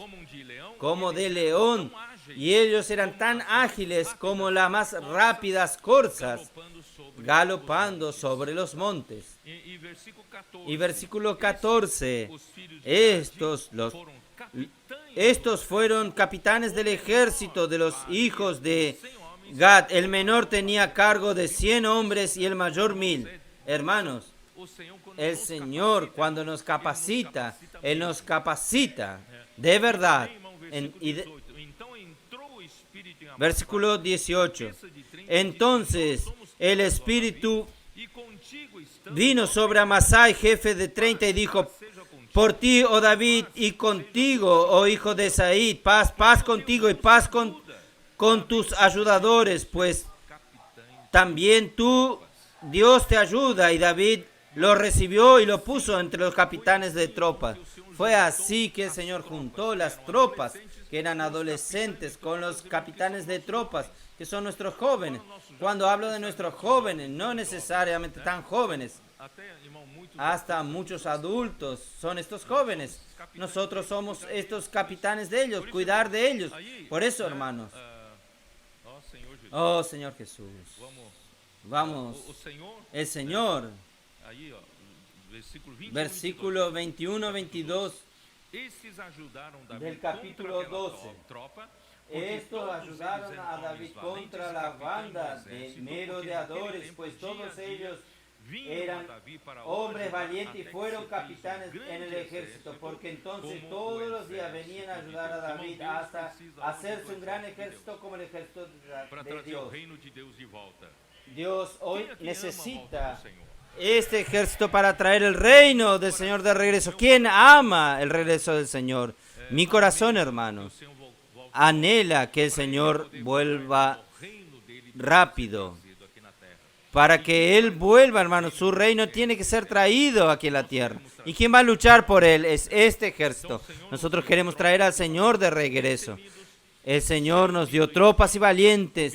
como de león. Y ellos eran tan ágiles como las más rápidas corzas, galopando sobre los montes. Y versículo 14, estos fueron capitanes del ejército de los hijos de Gad. El menor tenía cargo de 100 hombres y el mayor 1000. Hermanos, el Señor cuando nos capacita, Él nos capacita de verdad. Versículo 18. Entonces el Espíritu vino sobre Amasai, jefe de 30, y dijo: por ti, oh David, y contigo, oh hijo de Said, paz contigo y paz con tus ayudadores, pues también tú, Dios te ayuda. Y David lo recibió y lo puso entre los capitanes de tropas. Fue así que el Señor juntó las tropas, que eran adolescentes, con los capitanes de tropas, que son nuestros jóvenes. Cuando hablo de nuestros jóvenes, no necesariamente tan jóvenes, hasta muchos adultos son estos jóvenes. Nosotros somos estos capitanes de ellos, cuidar de ellos. Por eso, hermanos, oh Señor Jesús, vamos, el Señor, versículo 21-22 del capítulo 12. Estos ayudaron a David contra la banda de merodeadores, pues todos ellos eran hombres valientes y fueron capitanes en el ejército, porque entonces todos los días venían a ayudar a David hasta hacerse un gran ejército como el ejército de Dios. Dios hoy necesita este ejército para traer el reino del Señor de regreso. ¿Quién ama el regreso del Señor? Mi corazón, hermanos, anhela que el Señor vuelva rápido. Para que Él vuelva, hermanos, su reino tiene que ser traído aquí en la tierra. ¿Y quién va a luchar por Él? Es este ejército. Nosotros queremos traer al Señor de regreso. El Señor nos dio tropas y valientes,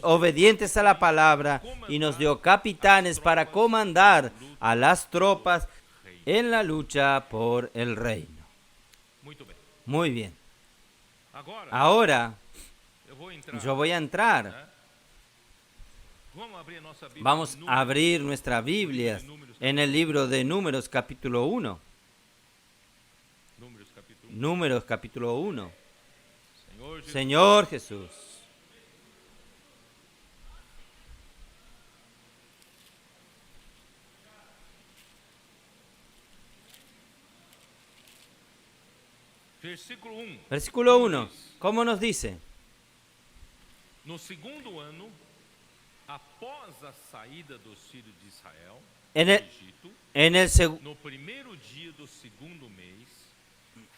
obedientes a la palabra, y nos dio capitanes para comandar a las tropas en la lucha por el reino. Muy bien. Ahora yo voy a entrar. Vamos a abrir nuestra Biblia en el libro de Números capítulo 1. Números capítulo 1. Señor Jesús. Versículo 1. ¿Cómo nos dice? No segundo ano, após a saída dos filhos de Israel en el no primeiro dia do segundo mês,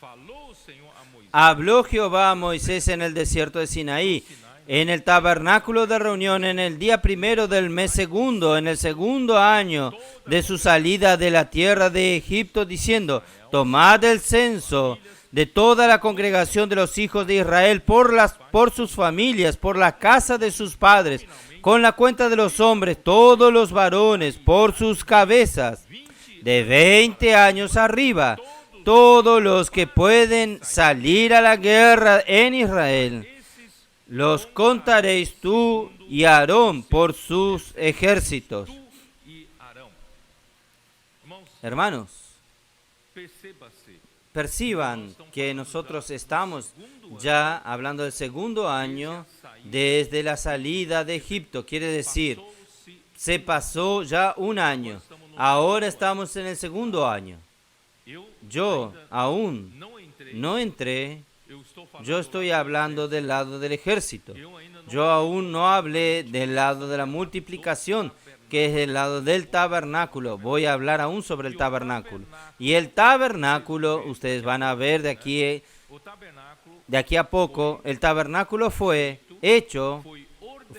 falou o Senhor a Moisés. Habló Jehová a Moisés en el desierto de Sinaí, en el tabernáculo de reunión, en el día primero del mes segundo, en el segundo año de su salida de la tierra de Egipto, diciendo: tomad el censo de toda la congregación de los hijos de Israel por sus familias, por la casa de sus padres, con la cuenta de los hombres, todos los varones por sus cabezas, de 20 años arriba, todos los que pueden salir a la guerra en Israel, los contaréis tú y Aarón por sus ejércitos. tu e Arão. Irmãos, Hermanos, perceba-se, perciban que nosotros estamos ya hablando del segundo año desde la salida de Egipto. Quiere decir, passou-se, se pasó ya un año. Ahora estamos en el segundo año. Yo ainda aún não entrei, no entré. eu estou falando Yo estoy hablando del lado del ejército. eu ainda não Yo aún no hablé del lado de la multiplicación, que es el lado del tabernáculo. Voy a hablar aún sobre el tabernáculo. Y el tabernáculo, ustedes van a ver o tabernáculo de aquí a poco, el tabernáculo fue hecho, foi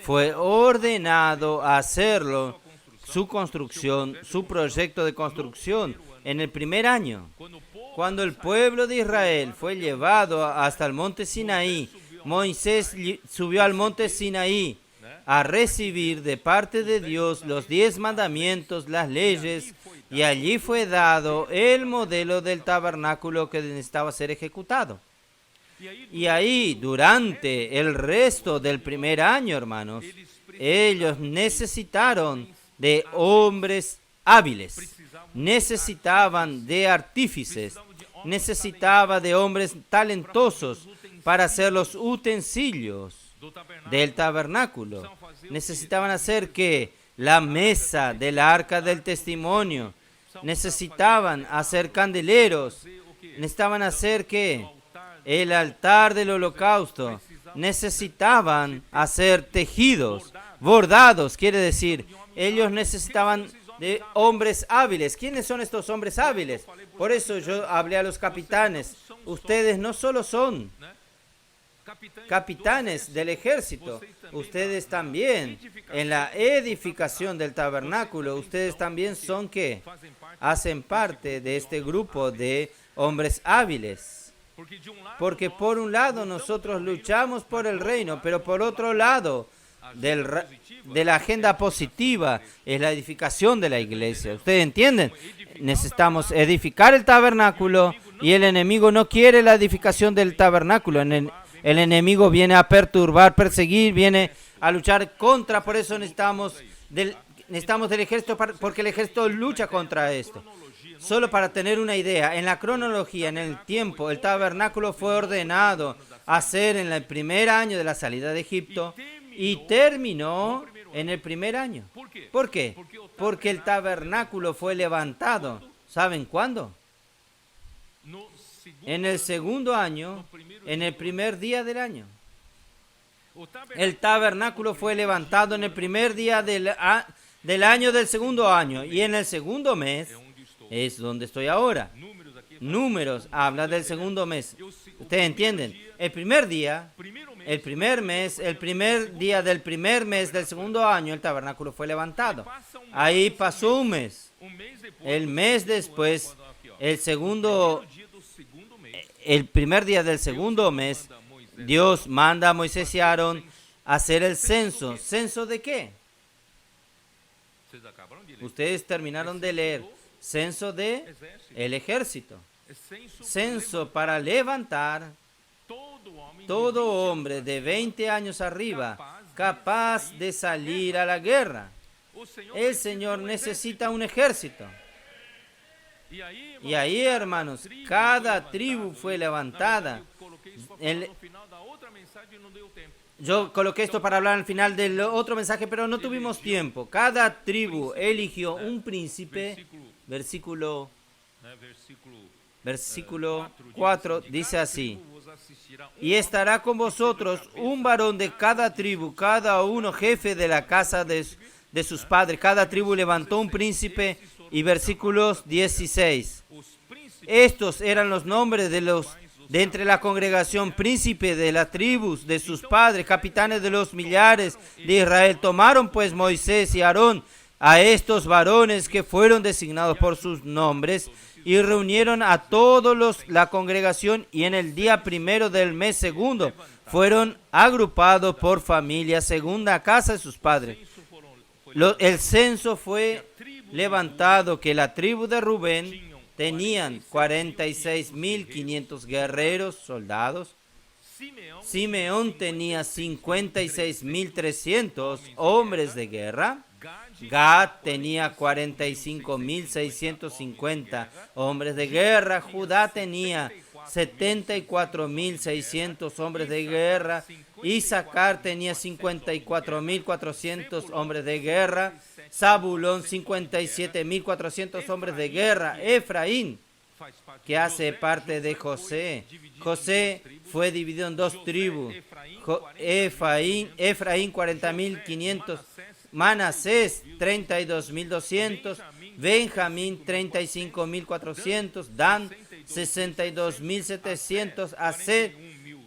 fue ordenado a hacerlo, su construcción, su proyecto de construcción, en el primer año. quando o povo Cuando el pueblo de Israel fue llevado hasta el monte Sinaí, Moisés subió al monte Sinaí a recibir de parte de Dios los 10 mandamientos, las leyes, y allí fue dado el modelo del tabernáculo que necesitaba ser ejecutado. Y ahí, durante el resto del primer año, hermanos, ellos necesitaron de hombres hábiles, necesitaban de artífices, necesitaba de hombres talentosos para hacer los utensilios do tabernáculo del tabernáculo. Necesitaban hacer que la mesa del arca del testimonio, necesitaban hacer candeleros, necesitaban hacer que el altar del holocausto, necesitaban hacer tejidos, bordados, quiere decir, ellos necesitaban de hombres hábiles. ¿Quiénes son estos hombres hábiles? Por eso yo hablé a los capitanes. Ustedes no solo son capitanes del ejército, ustedes también en la edificación del tabernáculo, ustedes también son que hacen parte de este grupo de hombres hábiles. Porque por un lado nosotros luchamos por el reino, pero por otro lado de la agenda positiva es la edificación de la iglesia. ¿Ustedes entienden? Necesitamos edificar el tabernáculo y el enemigo no quiere la edificación del tabernáculo. El enemigo viene a perturbar, perseguir, viene a luchar contra. Por eso necesitamos del ejército, porque el ejército lucha contra esto. Solo para tener una idea, en la cronología, en el tiempo, el tabernáculo fue ordenado a ser en el primer año de la salida de Egipto y terminó en el primer año. ¿Por qué? Porque el tabernáculo fue levantado. ¿Saben cuándo? En el segundo año, en el primer día del año. El tabernáculo fue levantado en el primer día del año del segundo año. Y en el segundo mes es donde estoy ahora. Números habla del segundo mes. ¿Ustedes entienden? El primer día, el primer mes, el primer día del primer mes del segundo año, el tabernáculo fue levantado. Ahí pasó un mes. El mes después, el primer día del segundo mes, Dios manda a Moisés y a Aarón a hacer el censo. ¿Censo de qué? Ustedes terminaron de leer. Censo de el ejército. Censo para levantar todo hombre de 20 años arriba capaz de salir a la guerra. El Señor necesita un ejército. Y ahí, hermanos, cada tribu fue levantada. Yo coloqué esto para hablar al final del otro mensaje, pero no tuvimos tiempo. Cada tribu eligió un príncipe. Versículo 4 dice así: y estará con vosotros un varón de cada tribu, cada uno jefe de la casa de sus padres. Cada tribu levantó un príncipe. Y versículos 16. Estos eran los nombres de entre la congregación, príncipe de las tribus de sus padres, capitanes de los millares de Israel. Tomaron pues Moisés y Aarón a estos varones que fueron designados por sus nombres y reunieron a todos la congregación, y en el día 1 del mes segundo fueron agrupados por familia según la casa de sus padres. El censo fue levantado que la tribu de Rubén tenían 46.500 guerreros, soldados. Simeón tenía 56.300 hombres de guerra. Gad tenía 45.650 hombres de guerra. Judá tenía 74.600 hombres de guerra. Isaacar tenía 54.400 hombres de guerra. Zabulón 57.400 hombres de guerra. Efraín, que hace parte de José. José fue dividido en dos tribus. Efraín 40.500. Manasés 32.200, Benjamín 35.400, Dan 62.700, Aser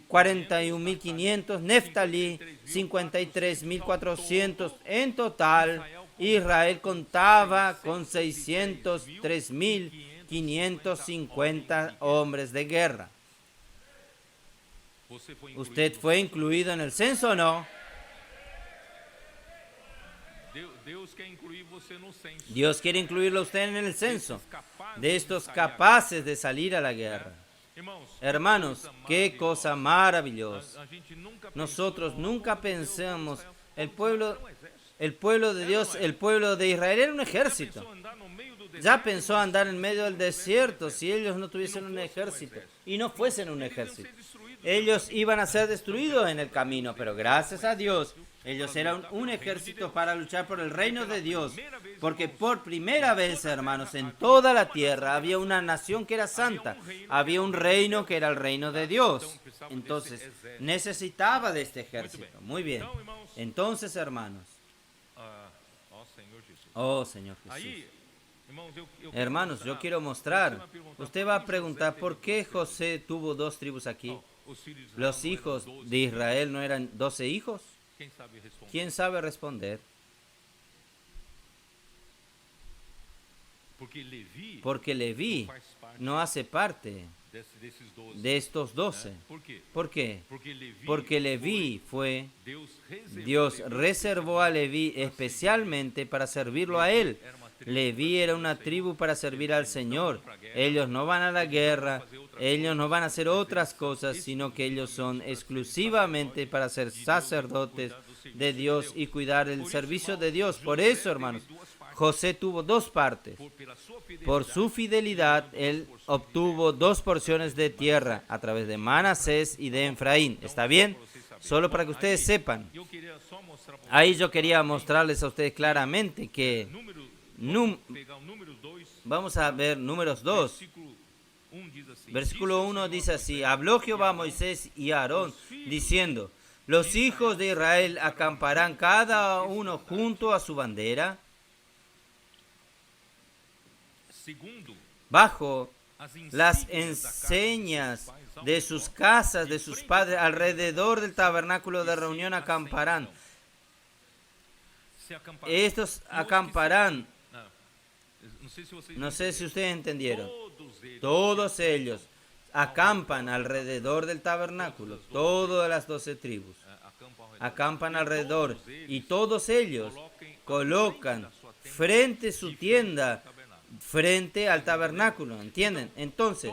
41.500, Neftalí 53.400. En total, Israel contaba con 603.550 hombres de guerra. ¿Usted fue incluido en el censo o no? Dios quiere incluirlo a usted en el censo, de estos capaces de salir a la guerra. Hermanos, qué cosa maravillosa. Nosotros nunca pensamos, el pueblo de Dios, el pueblo de Israel era un ejército. Ya pensó andar en medio del desierto si ellos no tuviesen un ejército y no fuesen un ejército. Ellos iban a ser destruidos en el camino, pero gracias a Dios, ellos eran un ejército para luchar por el reino de Dios, porque por primera vez, hermanos, en toda la tierra había una nación que era santa, había un reino que era el reino de Dios. Entonces, necesitaba de este ejército. Muy bien. Entonces, hermanos, oh Señor Jesús. Hermanos, yo quiero mostrar. Usted va a preguntar, ¿por qué José tuvo dos tribus aquí? ¿Los hijos de Israel no eran 12 hijos? ¿Quién sabe responder? Porque Leví no hace parte de estos 12. ¿Por qué? Porque Leví fue, Dios reservó a Leví especialmente para servirlo a él. Leví era una tribu para servir al Señor. Ellos no van a la guerra, ellos no van a hacer otras cosas, sino que ellos son exclusivamente para ser sacerdotes de Dios y cuidar el servicio de Dios. Por eso, hermanos, José tuvo dos partes. Por su fidelidad, él obtuvo dos porciones de tierra a través de Manasés y de Efraín. ¿Está bien? Solo para que ustedes sepan. Ahí yo quería mostrarles a ustedes claramente que vamos a ver Números 2. Versículo 1 dice así: habló Jehová a Moisés y a Aarón, diciendo: los hijos de Israel acamparán cada uno junto a su bandera, bajo las enseñas de sus casas, de sus padres, alrededor del tabernáculo de reunión acamparán. Estos acamparán. No sé si ustedes entendieron. Todos ellos acampan alrededor del tabernáculo. Todas las 12 tribus acampan alrededor. Y todos ellos colocan frente a su tienda, frente al tabernáculo. ¿Entienden? Entonces,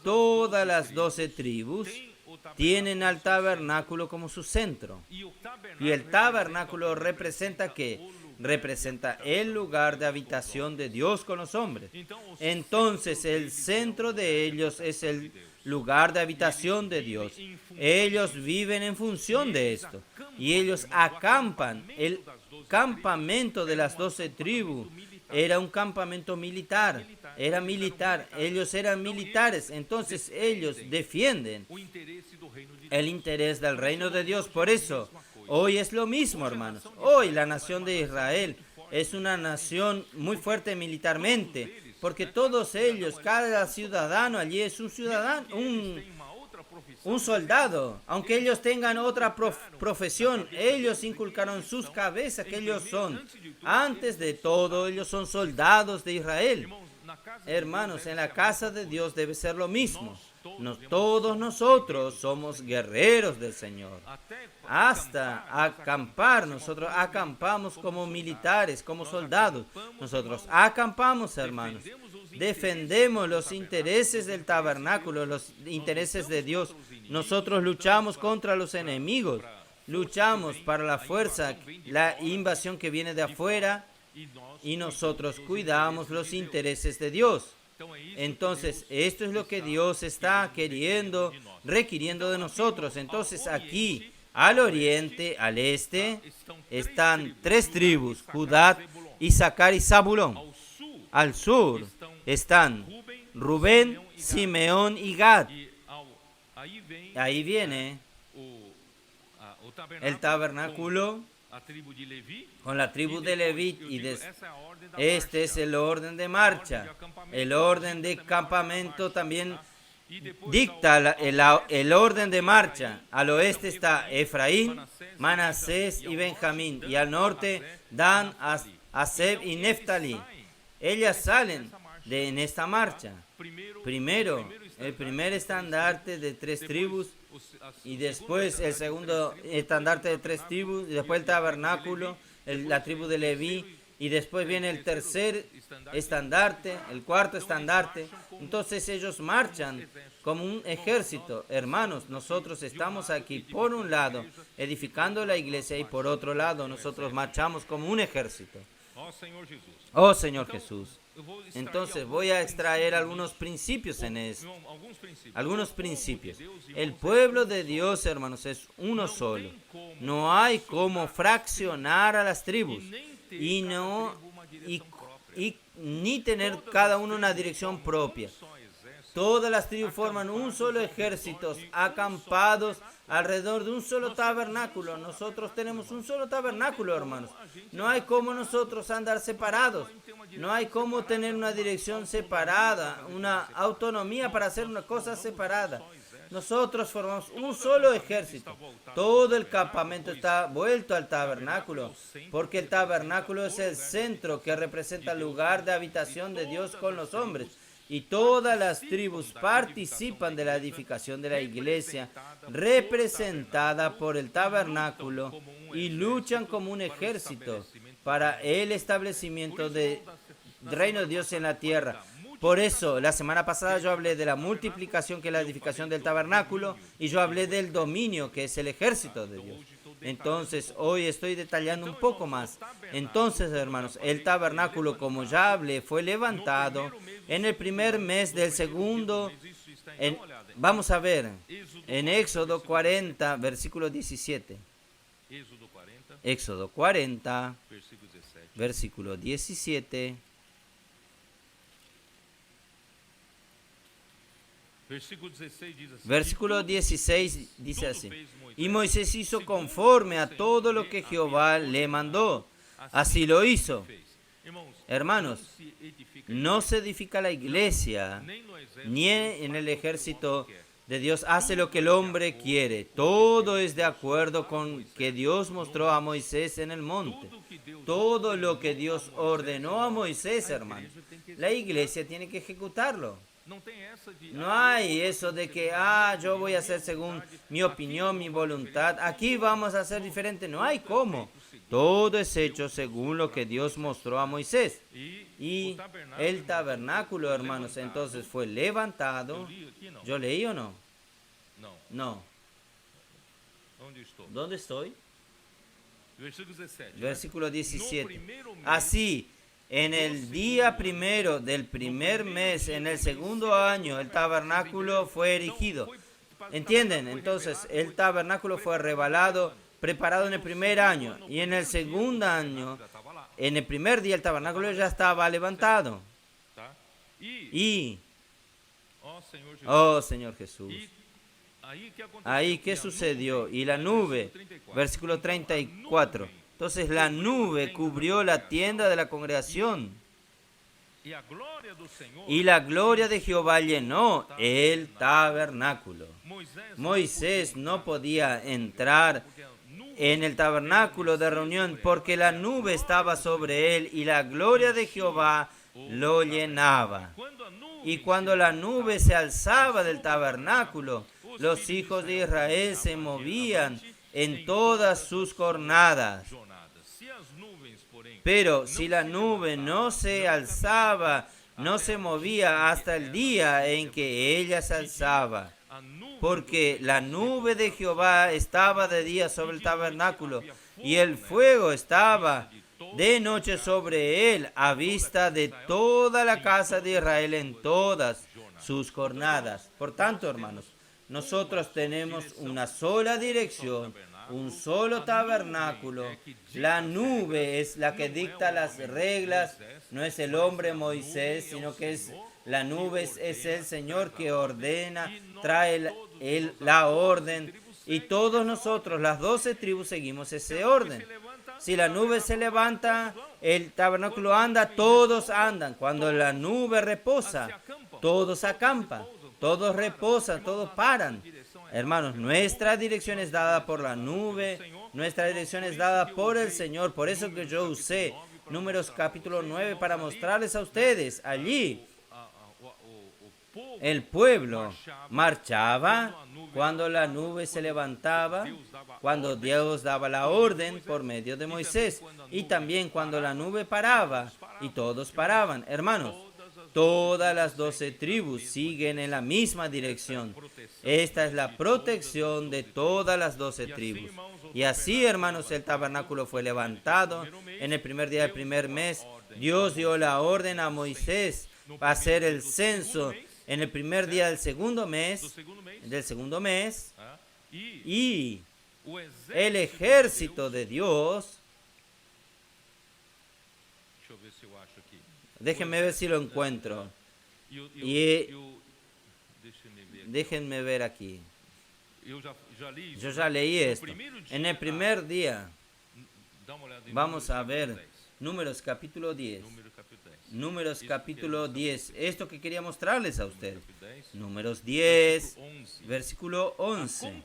todas las 12 tribus tienen al tabernáculo como su centro. Y el tabernáculo representa ¿qué? Representa el lugar de habitación de Dios con los hombres. Entonces el centro de ellos es el lugar de habitación de Dios. Ellos viven en función de esto. Y ellos acampan. El campamento de las 12 tribus era un campamento militar. Era militar. Ellos eran militares. Entonces ellos defienden el interés del reino de Dios. Por eso, hoy es lo mismo, hermanos. Hoy la nación de Israel es una nación muy fuerte militarmente, porque todos ellos, cada ciudadano allí es un ciudadano, un soldado. Aunque ellos tengan otra profesión, ellos inculcaron sus cabezas que ellos son, antes de todo, ellos son soldados de Israel. Hermanos, en la casa de Dios debe ser lo mismo. Todos nosotros somos guerreros del Señor. Hasta acampar, nosotros acampamos como militares, como soldados. Nosotros acampamos, hermanos. Defendemos los intereses del tabernáculo, los intereses de Dios. Nosotros luchamos contra los enemigos. Luchamos para la fuerza, la invasión que viene de afuera, y nosotros cuidamos los intereses de Dios. Entonces, esto es lo que Dios está queriendo, requiriendo de nosotros. Entonces, aquí, al oriente, al este, están 3 tribus, Judá, Isaacar y Zabulón. Al sur están Rubén, Simeón y Gad. Ahí viene el tabernáculo con la tribu de Leví, y este es el orden de marcha. El orden de campamento también dicta el orden de marcha. Al oeste está Efraín, Manasés y Benjamín, y al norte Dan, Aseb y Neftalí. Ellas salen en esta marcha. Primero, el primer estandarte de 3 tribus, y después el segundo estandarte de 3 tribus, y después el tabernáculo, la tribu de Leví, y después viene el tercer estandarte, el cuarto estandarte. Entonces ellos marchan como un ejército. Hermanos, nosotros estamos aquí por un lado edificando la iglesia, y por otro lado nosotros marchamos como un ejército. Oh Señor Jesús. Entonces voy a extraer algunos principios en esto. Algunos principios. El pueblo de Dios, hermanos, es uno solo. No hay como fraccionar a las tribus ni tener cada uno una dirección propia. Todas las tribus forman un solo ejército, acampados alrededor de un solo tabernáculo. Nosotros tenemos un solo tabernáculo, hermanos. No hay como nosotros andar separados. No hay como tener una dirección separada, una autonomía para hacer una cosa separada. Nosotros formamos un solo ejército. Todo el campamento está vuelto al tabernáculo, porque el tabernáculo es el centro que representa el lugar de habitación de Dios con los hombres. Y todas las tribus participan de la edificación de la iglesia representada por el tabernáculo, y luchan como un ejército para el establecimiento del reino de Dios en la tierra. Por eso, la semana pasada yo hablé de la multiplicación, que es la edificación del tabernáculo, y yo hablé del dominio, que es el ejército de Dios. Entonces, hoy estoy detallando un poco más. Entonces, hermanos, el tabernáculo, como ya hablé, fue levantado en el primer mes del segundo. Vamos a ver, en Éxodo 40, versículo 17. Éxodo 40, versículo 17. Versículo 16 dice así: y Moisés hizo conforme a todo lo que Jehová le mandó. Así lo hizo. Hermanos, no se edifica la iglesia, ni en el ejército de Dios hace lo que el hombre quiere. Todo es de acuerdo con que Dios mostró a Moisés en el monte. Todo lo que Dios ordenó a Moisés, hermanos, la iglesia tiene que ejecutarlo. No hay eso de que, yo voy a hacer según mi opinión, mi voluntad. Aquí vamos a hacer diferente. No hay cómo. Todo es hecho según lo que Dios mostró a Moisés. Y el tabernáculo, hermanos, entonces fue levantado. ¿Yo leí o no? No. ¿Dónde estoy? Versículo 17. Así, en el día primero del primer mes, en el segundo año, el tabernáculo fue erigido. ¿Entienden? Entonces, el tabernáculo fue revelado, preparado en el primer año. Y en el segundo año, en el primer día, el tabernáculo ya estaba levantado. Y, oh Señor Jesús, ahí ¿qué sucedió? Y la nube, versículo 34. Entonces la nube cubrió la tienda de la congregación, y la gloria de Jehová llenó el tabernáculo. Moisés no podía entrar en el tabernáculo de reunión porque la nube estaba sobre él, y la gloria de Jehová lo llenaba. Quando a nuvem Y cuando la nube se alzaba del tabernáculo, los hijos de Israel se movían en todas sus jornadas. Se as nuvens, porém, Pero si la nube no se alzaba, no se movía hasta el día en que ella se alzaba, a nuvem porque la nube de Jehová estaba de día sobre el tabernáculo y el fuego estaba de noche sobre él, a vista de toda la casa de Israel en todas sus jornadas. Por tanto, hermanos, nosotros tenemos una sola dirección, un solo tabernáculo. La nube es la que dicta las reglas, no es el hombre Moisés, sino que es la nube es el Señor que ordena, trae la orden, y todos nosotros, las 12 tribus, seguimos ese orden. Si la nube se levanta, el tabernáculo anda, todos andan. Cuando la nube reposa, todos acampan, todos reposan, todos paran. Hermanos, nuestra dirección es dada por la nube, nuestra dirección es dada por el Señor. Por eso que yo usé Números capítulo 9 para mostrarles a ustedes. Allí el pueblo marchaba cuando la nube se levantaba, cuando Dios daba la orden por medio de Moisés, y también cuando la nube paraba y todos paraban. Hermanos, todas las 12 tribus siguen en la misma dirección. Esta es la protección de todas las 12 tribus. Y así, hermanos, el tabernáculo fue levantado en el primer día del primer mes. Dios dio la orden a Moisés para hacer el censo en el primer día del segundo mes, y el ejército de Dios, déjenme ver si lo encuentro, y déjenme ver aquí, yo ya leí esto, en el primer día, vamos a ver, Números capítulo 10. Números capítulo 10. Esto que quería mostrarles a ustedes. Números 10, versículo 11.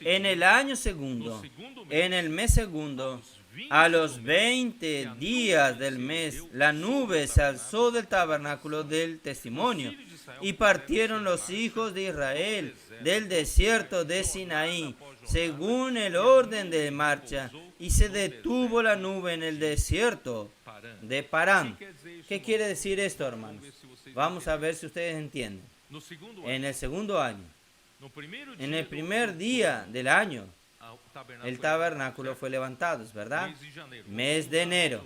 En el año segundo, en el mes segundo, a los 20 días del mes, la nube se alzó del tabernáculo del testimonio y partieron los hijos de Israel del desierto de Sinaí, según el orden de marcha, y se detuvo la nube en el desierto de Parán. ¿Qué quiere decir esto, hermanos? Vamos a ver si ustedes entienden. En el segundo año, en el primer día del año, el tabernáculo fue levantado, ¿es verdad? Mes de enero.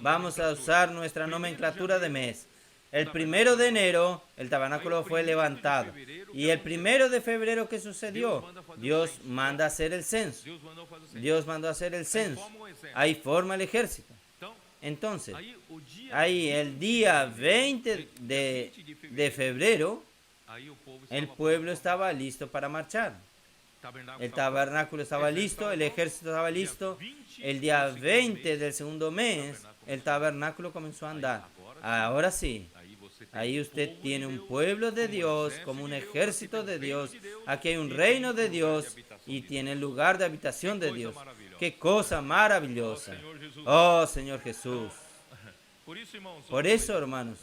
Vamos a usar nuestra nomenclatura de mes. El 1 de enero el tabernáculo fue levantado. Y el 1 de febrero, ¿qué sucedió? Dios manda hacer el censo. Dios mandó hacer el censo. Ahí forma el ejército. Entonces, ahí el día 20 de febrero, el pueblo estaba listo para marchar. El tabernáculo estaba listo, el ejército estaba listo. El día 20 del segundo mes, el tabernáculo comenzó a andar. Ahora sí, ahí usted tiene un pueblo de Dios, como un ejército de Dios. Aquí hay un reino de Dios y tiene el lugar de habitación de Dios. ¡Qué cosa maravillosa! ¡Oh, Señor Jesús! Por eso, hermanos,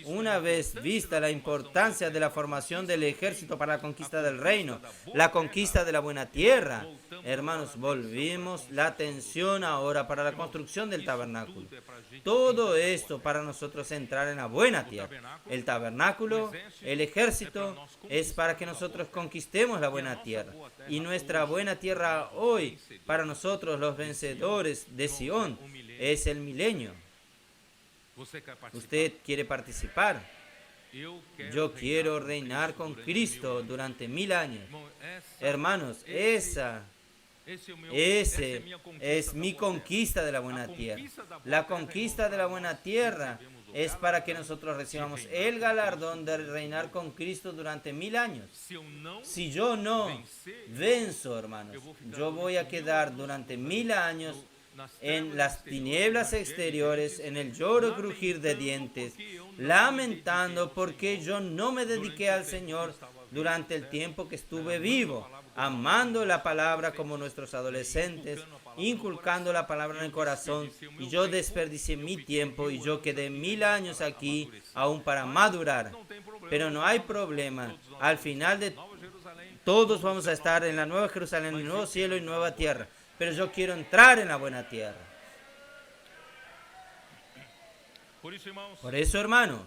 una vez vista la importancia de la formación del ejército para la conquista del reino, la conquista de la buena tierra, hermanos, volvimos la atención ahora para la construcción del tabernáculo. Todo esto para nosotros entrar en la buena tierra. El tabernáculo, el ejército, es para que nosotros conquistemos la buena tierra. Y nuestra buena tierra hoy, para nosotros los vencedores de Sion, es el milenio. ¿Usted quiere participar? Yo quiero reinar con Cristo durante 1000 años. Hermanos, esa es mi conquista de la buena tierra. La conquista de la buena tierra es para que nosotros recibamos el galardón de reinar con Cristo durante 1000 años. Si yo no venzo, hermanos, yo voy a quedar durante 1000 años en las tinieblas exteriores, en el lloro y crujir de dientes, lamentando porque yo no me dediqué al Señor durante el tiempo que estuve vivo, amando la palabra como nuestros adolescentes, inculcando la palabra en el corazón, y yo desperdicié mi tiempo y yo quedé 1000 años aquí aún para madurar. Pero no hay problema. Al final de todos vamos a estar en la nueva Jerusalén, en el nuevo cielo y nueva tierra. Pero yo quiero entrar en la buena tierra. Por eso, hermanos,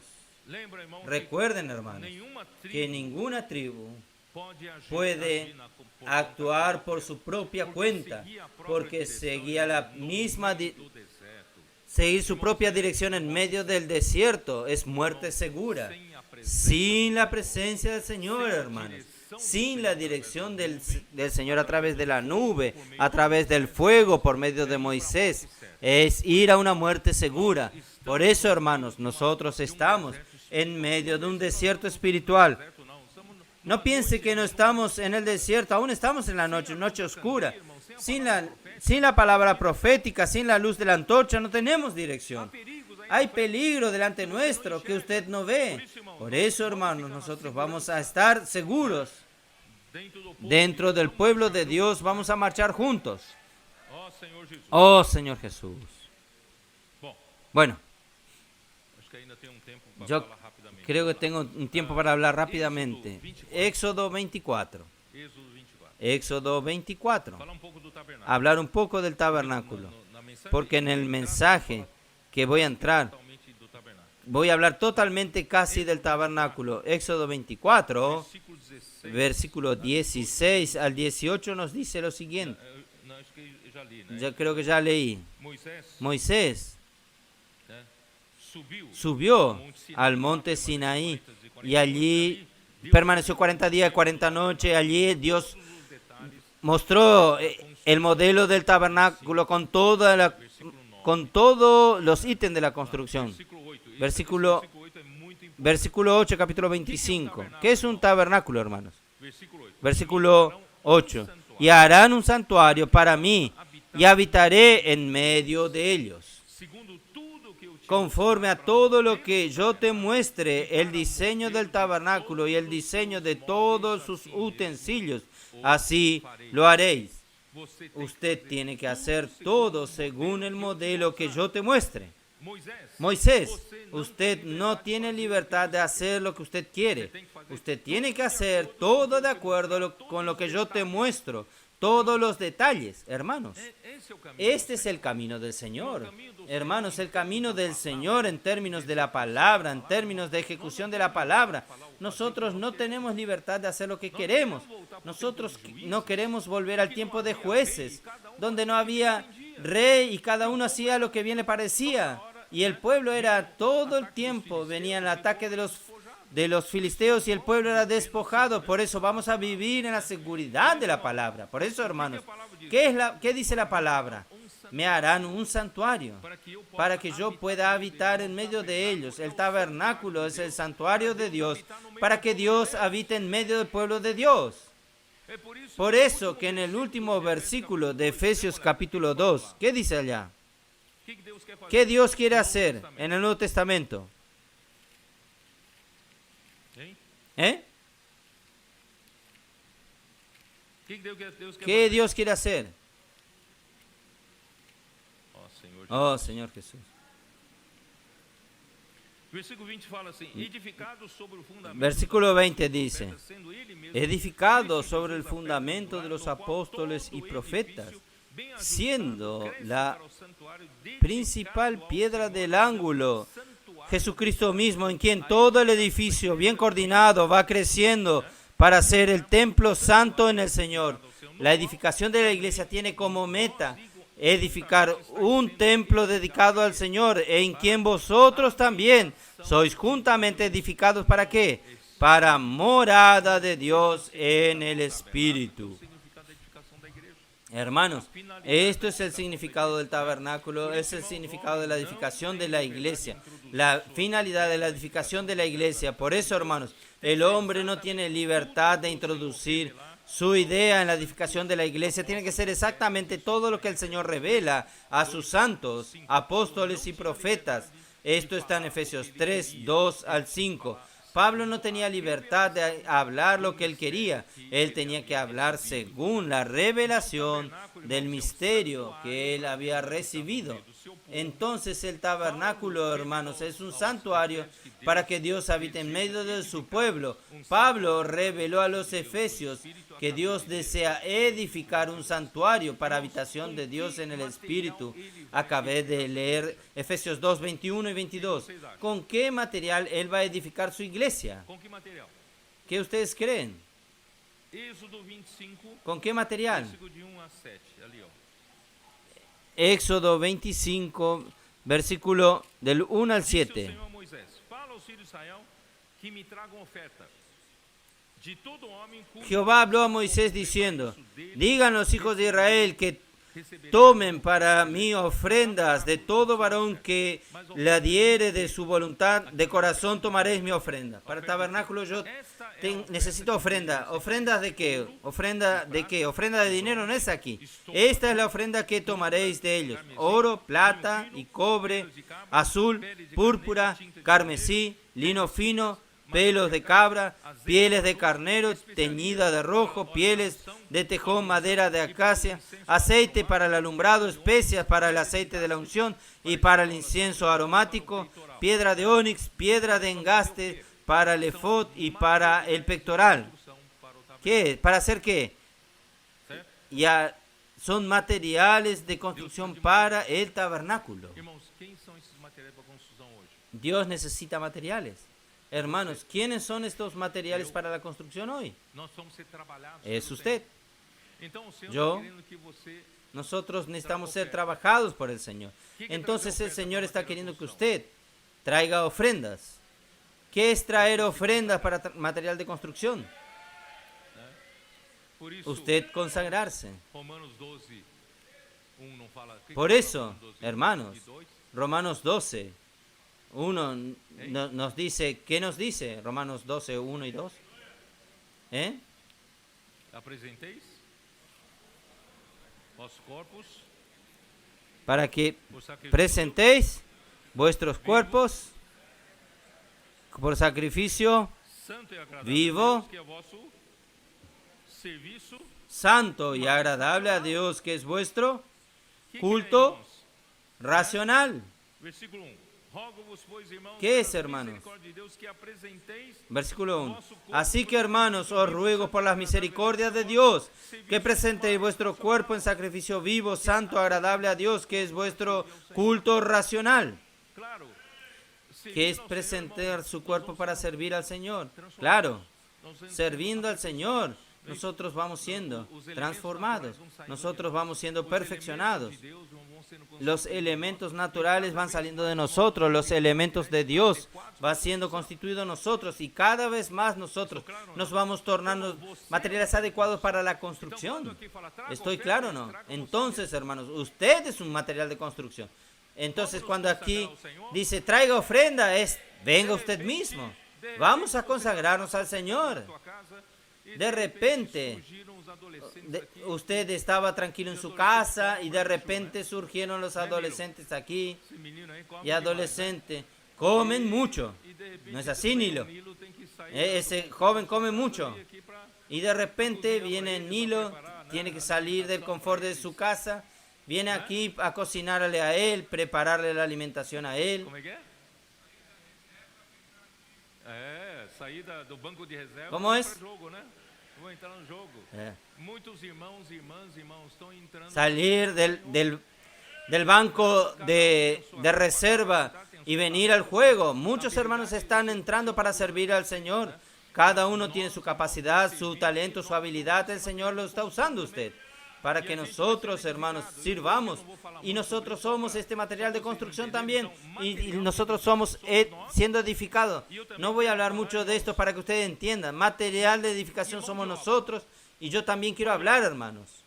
recuerden, hermanos, que ninguna tribu puede actuar por su propia cuenta, porque seguir su propia dirección en medio del desierto es muerte segura. Sin la presencia del Señor, hermanos, sin la dirección del Señor a través de la nube, a través del fuego por medio de Moisés, es ir a una muerte segura. Por eso, hermanos, nosotros estamos en medio de un desierto espiritual. No piense que no estamos en el desierto, aún estamos en la noche oscura. Sin la palabra profética, sin la luz de la antorcha, no tenemos dirección. Hay peligro delante nuestro que usted no ve. Por eso, hermanos, nosotros vamos a estar seguros. Dentro del pueblo de Dios vamos a marchar juntos. Oh, Señor Jesús. Bueno, yo creo que tengo un tiempo para hablar rápidamente. Éxodo 24. Éxodo 24. Hablar un poco del tabernáculo. Porque en el mensaje que voy a entrar, voy a hablar totalmente casi del tabernáculo. Éxodo 24, versículo 16 al 18 nos dice lo siguiente. Yo creo que ya leí. Moisés subió al monte Sinaí y allí permaneció 40 días y 40 noches. Allí Dios mostró el modelo del tabernáculo con todos los ítems de la construcción. Versículo 8, capítulo 25. ¿Qué es un tabernáculo, hermanos? Versículo 8. Y harán un santuario para mí y habitaré en medio de ellos. Conforme a todo lo que yo te muestre, el diseño del tabernáculo y el diseño de todos sus utensilios, así lo haréis. Usted tiene que hacer todo según el modelo que yo te muestre. Moisés, usted no tiene libertad de hacer lo que usted quiere. Usted tiene que hacer todo de acuerdo con lo que yo te muestro. Todos los detalles, hermanos. Este es el camino del Señor. Hermanos, el camino del Señor en términos de la palabra, en términos de ejecución de la palabra. Nosotros no tenemos libertad de hacer lo que queremos. Nosotros no queremos volver al tiempo de jueces, donde no había rey y cada uno hacía lo que bien le parecía. Y el pueblo era todo el tiempo, venía el ataque de los filisteos y el pueblo era despojado. Por eso vamos a vivir en la seguridad de la palabra. Por eso, hermanos, ¿qué dice la palabra? Me harán un santuario para que yo pueda habitar en medio de ellos. El tabernáculo es el santuario de Dios para que Dios habite en medio del pueblo de Dios. Por eso que en el último versículo de Efesios capítulo 2, ¿qué dice allá? ¿Qué Dios quiere hacer en el Nuevo Testamento? ¿Qué Dios quiere hacer? Oh, Señor Jesús. Versículo 20 dice, edificado sobre el fundamento de los apóstoles y profetas, siendo la principal piedra del ángulo Jesucristo mismo, en quien todo el edificio bien coordinado va creciendo para ser el templo santo en el Señor. La edificación de la iglesia tiene como meta edificar un templo dedicado al Señor, en quien vosotros también sois juntamente edificados. ¿Para qué? Para morada de Dios en el Espíritu. Hermanos, esto es el significado del tabernáculo, es el significado de la edificación de la iglesia, la finalidad de la edificación de la iglesia. Por eso, hermanos, el hombre no tiene libertad de introducir su idea en la edificación de la iglesia. Tiene que ser exactamente todo lo que el Señor revela a sus santos, apóstoles y profetas. Esto está en Efesios 3, 2 al 5. Pablo no tenía libertad de hablar lo que él quería. Él tenía que hablar según la revelación del misterio que él había recibido. Entonces el tabernáculo, hermanos, es un santuario para que Dios habite en medio de su pueblo. Pablo reveló a los efesios que Dios desea edificar un santuario para habitación de Dios en el Espíritu. Acabé de leer Efesios 2, 21 y 22. ¿Con qué material él va a edificar su iglesia? Com que material? ¿Qué ustedes creen? Êxodo 25, ¿Con qué material? versículo de 1 a 7. Ali, ó. Éxodo 25, versículo del 1 al Disse o 7. Senhor a Moisés: Fala aos filhos de Israel que me tragam oferta. De todo homem cujo Jehová habló a Moisés diciendo, digan los hijos de Israel que receberei tomen para mí ofrendas de todo varón que la diere de su voluntad, de corazón tomaréis mi ofrenda. Para el tabernáculo yo necesito ofrenda. ¿Ofrendas de qué? ¿Ofrenda de qué? Ofrenda de dinero no es aquí. Esta es la ofrenda que tomaréis de ellos. Oro, plata y cobre, azul, púrpura, carmesí, lino fino, pelos de cabra, pieles de carnero teñida de rojo, pieles de tejón, madera de acacia, aceite para el alumbrado, especias para el aceite de la unción y para el incienso aromático, piedra de ónix, piedra de engaste para el efod y para el pectoral. ¿Qué? ¿Para hacer qué? Ya son materiales de construcción para el tabernáculo. Irmãos, quem são esses materiais para construção hoje? Dios necesita materiales. Hermanos, ¿quiénes son estos materiales para la construcción hoy? Nós somos ser trabalhados. Es pelo usted. Senhor. Então o Senhor Yo. está querendo que você Nosotros necesitamos ser trabajados por el Señor. Entonces el Señor está queriendo que usted traiga ofrendas. ¿Qué es traer ofrendas para material de construcción? por isso Usted consagrarse. Romanos 12 não fala. que Por fala eso, Romanos 12, hermanos, 22? Romanos 12, 1 nos dice, ¿qué nos dice? Romanos 12, 1 y 2. ¿Eh? Apresenteis vossos corpos Para que por sacrifício presentéis vuestros cuerpos por sacrificio santo e agradável vivo, a Deus, que é vosso serviço. santo y agradable a Dios, que es vuestro Que culto é, irmãos? racional. Versículo 1. Rogo-vos, pois, irmãos, ¿Qué es, pelas hermanos? misericórdias de Deus, que apresenteis Versículo 1. Así que, hermanos, os ruego por las misericordias de Dios que presentéis vuestro cuerpo en sacrificio vivo, santo, agradable a Dios, que es vuestro culto racional. claro, Que es servindo ao Senhor, presentar irmãos, su nós cuerpo vamos para sendo servir al Señor. transformados. Claro, Nós vamos sirviendo al Señor, nosotros vamos siendo transformados, nosotros vamos siendo perfeccionados. de Deus vão sendo Los elementos naturales van saliendo de nosotros, los elementos de Dios van siendo constituidos nosotros y cada vez más nosotros nos vamos tornando materiales adecuados para la construcción. ¿Estoy claro o no? Entonces, hermanos, usted es un material de construcción. Entonces, cuando aquí dice traiga ofrenda, es venga usted mismo. Vamos a consagrarnos al Señor. tua casa e De repente, surgiram os adolescentes aqui. usted estaba tranquilo en su casa y de repente surgieron los adolescentes aquí Esse menino aí come y adolescentes comen mucho. demais, né? E de repente ¿No es así, Nilo? Nilo tem que sair Ese joven come mucho aqui pra y de repente viene Nilo, tiene que salir del confort de su casa, viene aquí a cocinarle a él, prepararle la alimentación a él. como é que é? É, sair do banco de reserva Como é? para jogo, né? Vou entrar no jogo. Muitos irmãos, irmãs, irmãos estão entrando. Salir del banco de reserva y venir al juego. Muchos hermanos están entrando para servir al Señor. Cada uno tiene su capacidad, su talento, su habilidad. El Señor lo está usando usted para que nosotros, hermanos, sirvamos. Y nosotros somos este material de construcción también. Y nosotros somos siendo edificados. No voy a hablar mucho de esto para que ustedes entiendan. Material de edificación somos nosotros. Y yo también quiero hablar, hermanos.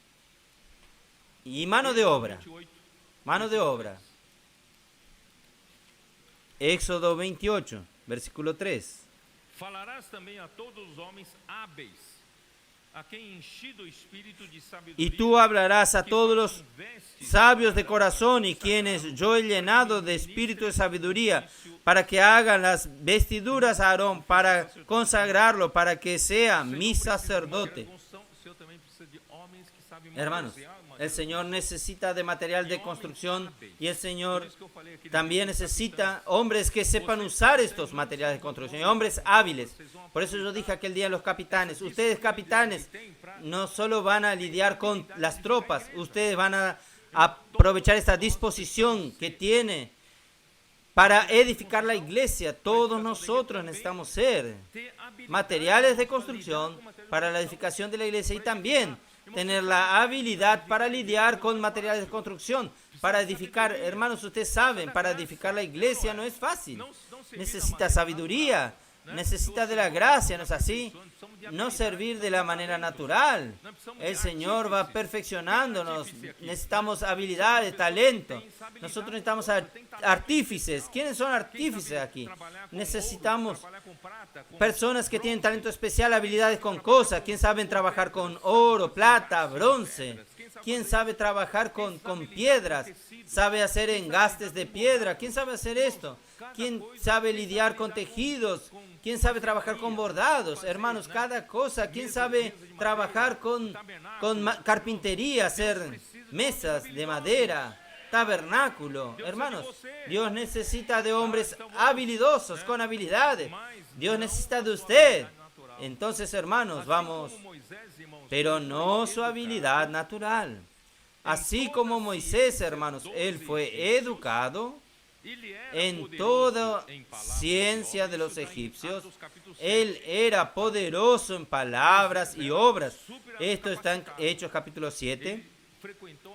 Y mano de obra. 28. Mano de obra. Éxodo 28, versículo 3. Falarás também a todos os homens hábeis, a quem enchido o espírito de sabedoria. Y tú hablarás a todos los sabios de corazón y quienes yo he llenado de espíritu de sabiduría, para que hagan las vestiduras a Aarón, para consagrarlo, para que sea mi sacerdote. O Senhor também precisa de homens que sabem Hermanos, el Señor necesita de material de construcción y el Señor también necesita hombres que sepan usar estos materiales de construcción, y hombres hábiles. Por eso yo dije aquel día a los capitanes, ustedes capitanes no solo van a lidiar con las tropas, ustedes van a aprovechar esta disposición que tiene para edificar la iglesia. Todos nosotros necesitamos ser materiales de construcción para la edificación de la iglesia y también tener la habilidad para lidiar con materiales de construcción, para edificar. Hermanos, ustedes saben, para edificar la iglesia no es fácil. Necesita sabiduría, necesita de la gracia, ¿no es así? No servir de la manera natural. El Señor va perfeccionándonos. Necesitamos habilidades, talento. Nosotros necesitamos artífices. ¿Quiénes son artífices aquí? Necesitamos personas que tienen talento especial, habilidades con cosas. ¿Quién sabe trabajar con oro, plata, bronce? ¿Quién sabe trabajar con piedras? ¿Sabe hacer engastes de piedra? ¿Quién sabe hacer esto? ¿Quién sabe lidiar con tejidos? ¿Quién sabe trabajar con bordados? Hermanos, cada cosa. ¿Quién sabe trabajar con carpintería, hacer mesas de madera, tabernáculo? Hermanos, Dios necesita de hombres habilidosos, con habilidades. Dios necesita de usted. Entonces, hermanos, vamos, pero no su habilidad natural. Así como Moisés, hermanos, él fue educado en toda ciencia de los egipcios. Él era poderoso en palabras y obras. Esto está en Hechos capítulo 7.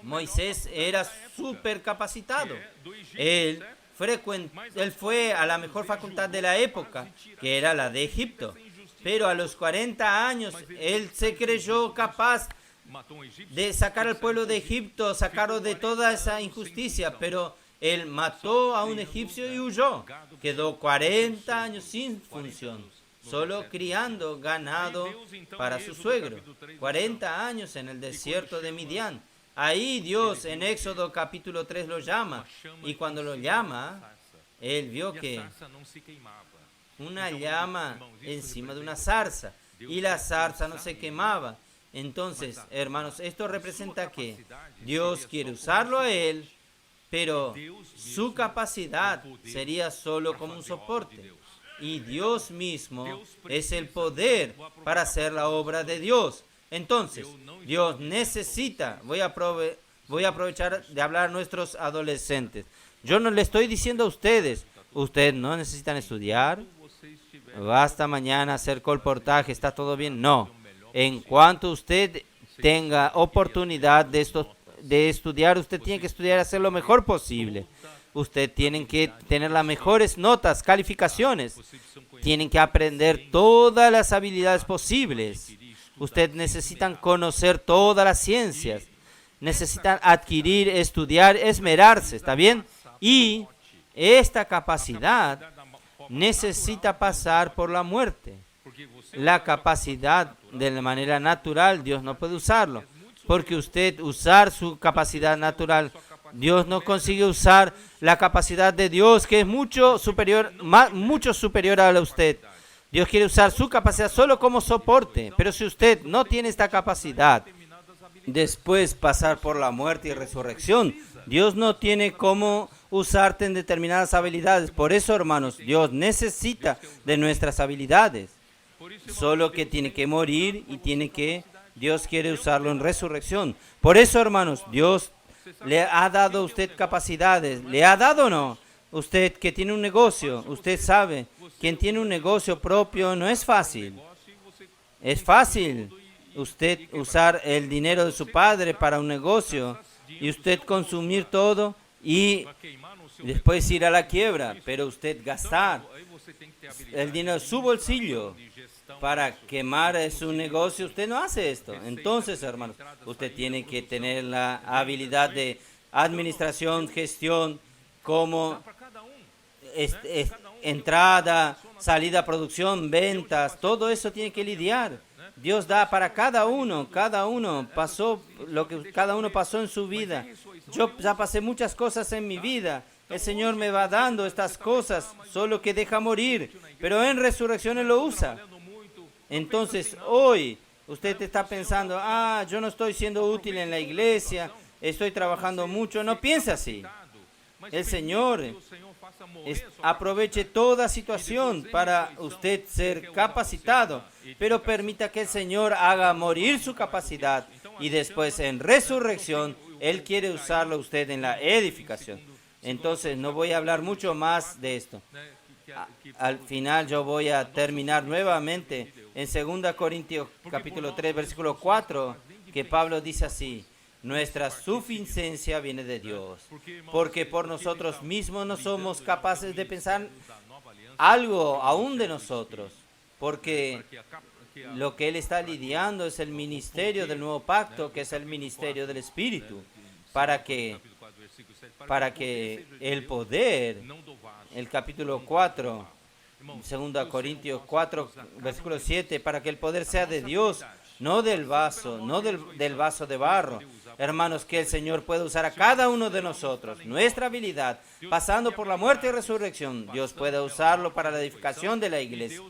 Moisés era súper capacitado. Él fue a la mejor facultad de la época, que era la de Egipto. Pero a los 40 años, él se creyó capaz de sacar al pueblo de Egipto, sacarlo de toda esa injusticia, pero él mató a un egipcio y huyó. Quedó 40 años sin función, solo criando ganado para su suegro. 40 años en el desierto de Midian. Ahí Dios en Éxodo capítulo 3 lo llama, y cuando lo llama, él vio que una llama encima de una zarza, y la zarza no se quemaba. Entonces, hermanos, esto representa que Dios quiere usarlo a él, pero su capacidad sería solo como un soporte. Y Dios mismo es el poder para hacer la obra de Dios. Entonces, Dios necesita, voy a aprovechar de hablar a nuestros adolescentes. Yo no le estoy diciendo a ustedes no necesitan estudiar, basta mañana hacer colportaje, está todo bien. No, en cuanto usted tenga oportunidad de estudiar, usted tiene que estudiar y hacer lo mejor posible. Usted tiene que tener las mejores notas, calificaciones. Tienen que aprender todas las habilidades posibles. Usted necesitan conocer todas las ciencias. Necesitan adquirir, estudiar, esmerarse, ¿está bien? Y esta capacidad necesita pasar por la muerte. La capacidad de la manera natural, Dios no puede usarlo. Porque usted usar su capacidad natural, Dios no consigue usar la capacidad de Dios, que es mucho superior a la usted. Dios quiere usar su capacidad solo como soporte, pero si usted no tiene esta capacidad, después pasar por la muerte y resurrección, Dios no tiene cómo usarte en determinadas habilidades. Por eso, hermanos, Dios necesita de nuestras habilidades. Solo que tiene que morir y Dios quiere usarlo en resurrección. Por eso, hermanos, Dios le ha dado a usted capacidades. ¿Le ha dado o no? Usted que tiene un negocio, usted sabe, quien tiene un negocio propio no es fácil. Es fácil usted usar el dinero de su padre para un negocio y usted consumir todo y después ir a la quiebra, pero usted gastar el dinero de su bolsillo para quemar su negocio, usted no hace esto. Entonces, hermanos, usted tiene que tener la habilidad de administración, gestión, como entrada, salida, producción, ventas, todo eso tiene que lidiar. Dios da para cada uno pasó lo que cada uno pasó en su vida. Yo ya pasé muchas cosas en mi vida. El Señor me va dando estas cosas, solo que deja morir, pero en resurrección Él lo usa. Entonces, hoy Usted está pensando, yo no estoy siendo útil en la iglesia, estoy trabajando mucho. No piensa así. El Señor aproveche toda situación para usted ser capacitado, pero permita que el Señor haga morir su capacidad y después en resurrección Él quiere usarlo a usted en la edificación. Entonces no voy a hablar mucho más de esto. Al final yo voy a terminar nuevamente en 2 Corintios capítulo 3 versículo 4, que Pablo dice así: nuestra suficiencia viene de Dios, porque por nosotros mismos no somos capaces de pensar algo aún de nosotros, porque lo que Él está lidiando es el ministerio del nuevo pacto, que es el ministerio del Espíritu, para que el poder, el capítulo 4, 2 Corintios 4, versículo 7, para que el poder sea de Dios, no del vaso, no del vaso de barro. Hermanos, que el Señor pueda usar a cada uno de nosotros, nuestra habilidad, pasando por la muerte y resurrección. Dios puede usarlo para la edificación de la iglesia.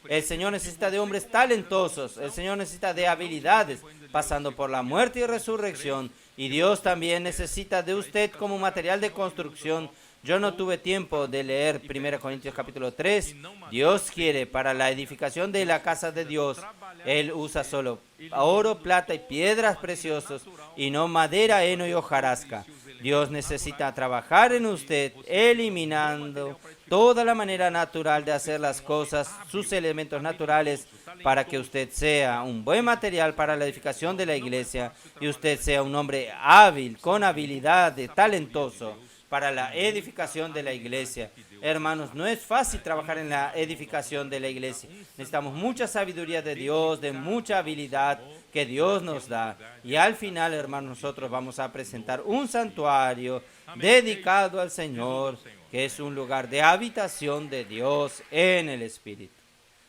El Señor necesita de hombres talentosos, el Señor necesita de habilidades, pasando por la muerte y resurrección. Y Dios también necesita de usted como material de construcción. Yo no tuve tiempo de leer 1 Corintios capítulo 3. Dios quiere para la edificación de la casa de Dios. Él usa solo oro, plata y piedras preciosas y no madera, heno y hojarasca. Dios necesita trabajar en usted, eliminando toda la manera natural de hacer las cosas, sus elementos naturales, para que usted sea un buen material para la edificación de la iglesia y usted sea un hombre hábil, con habilidad, talentoso para la edificación de la iglesia. Hermanos, no es fácil trabajar en la edificación de la iglesia. Necesitamos mucha sabiduría de Dios, de mucha habilidad que Dios nos da. Y al final, hermanos, nosotros vamos a presentar un santuario dedicado al Señor, que es un lugar de habitación de Dios en el Espíritu.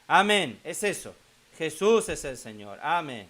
Amén. Es eso. Jesús es el Señor. Amén.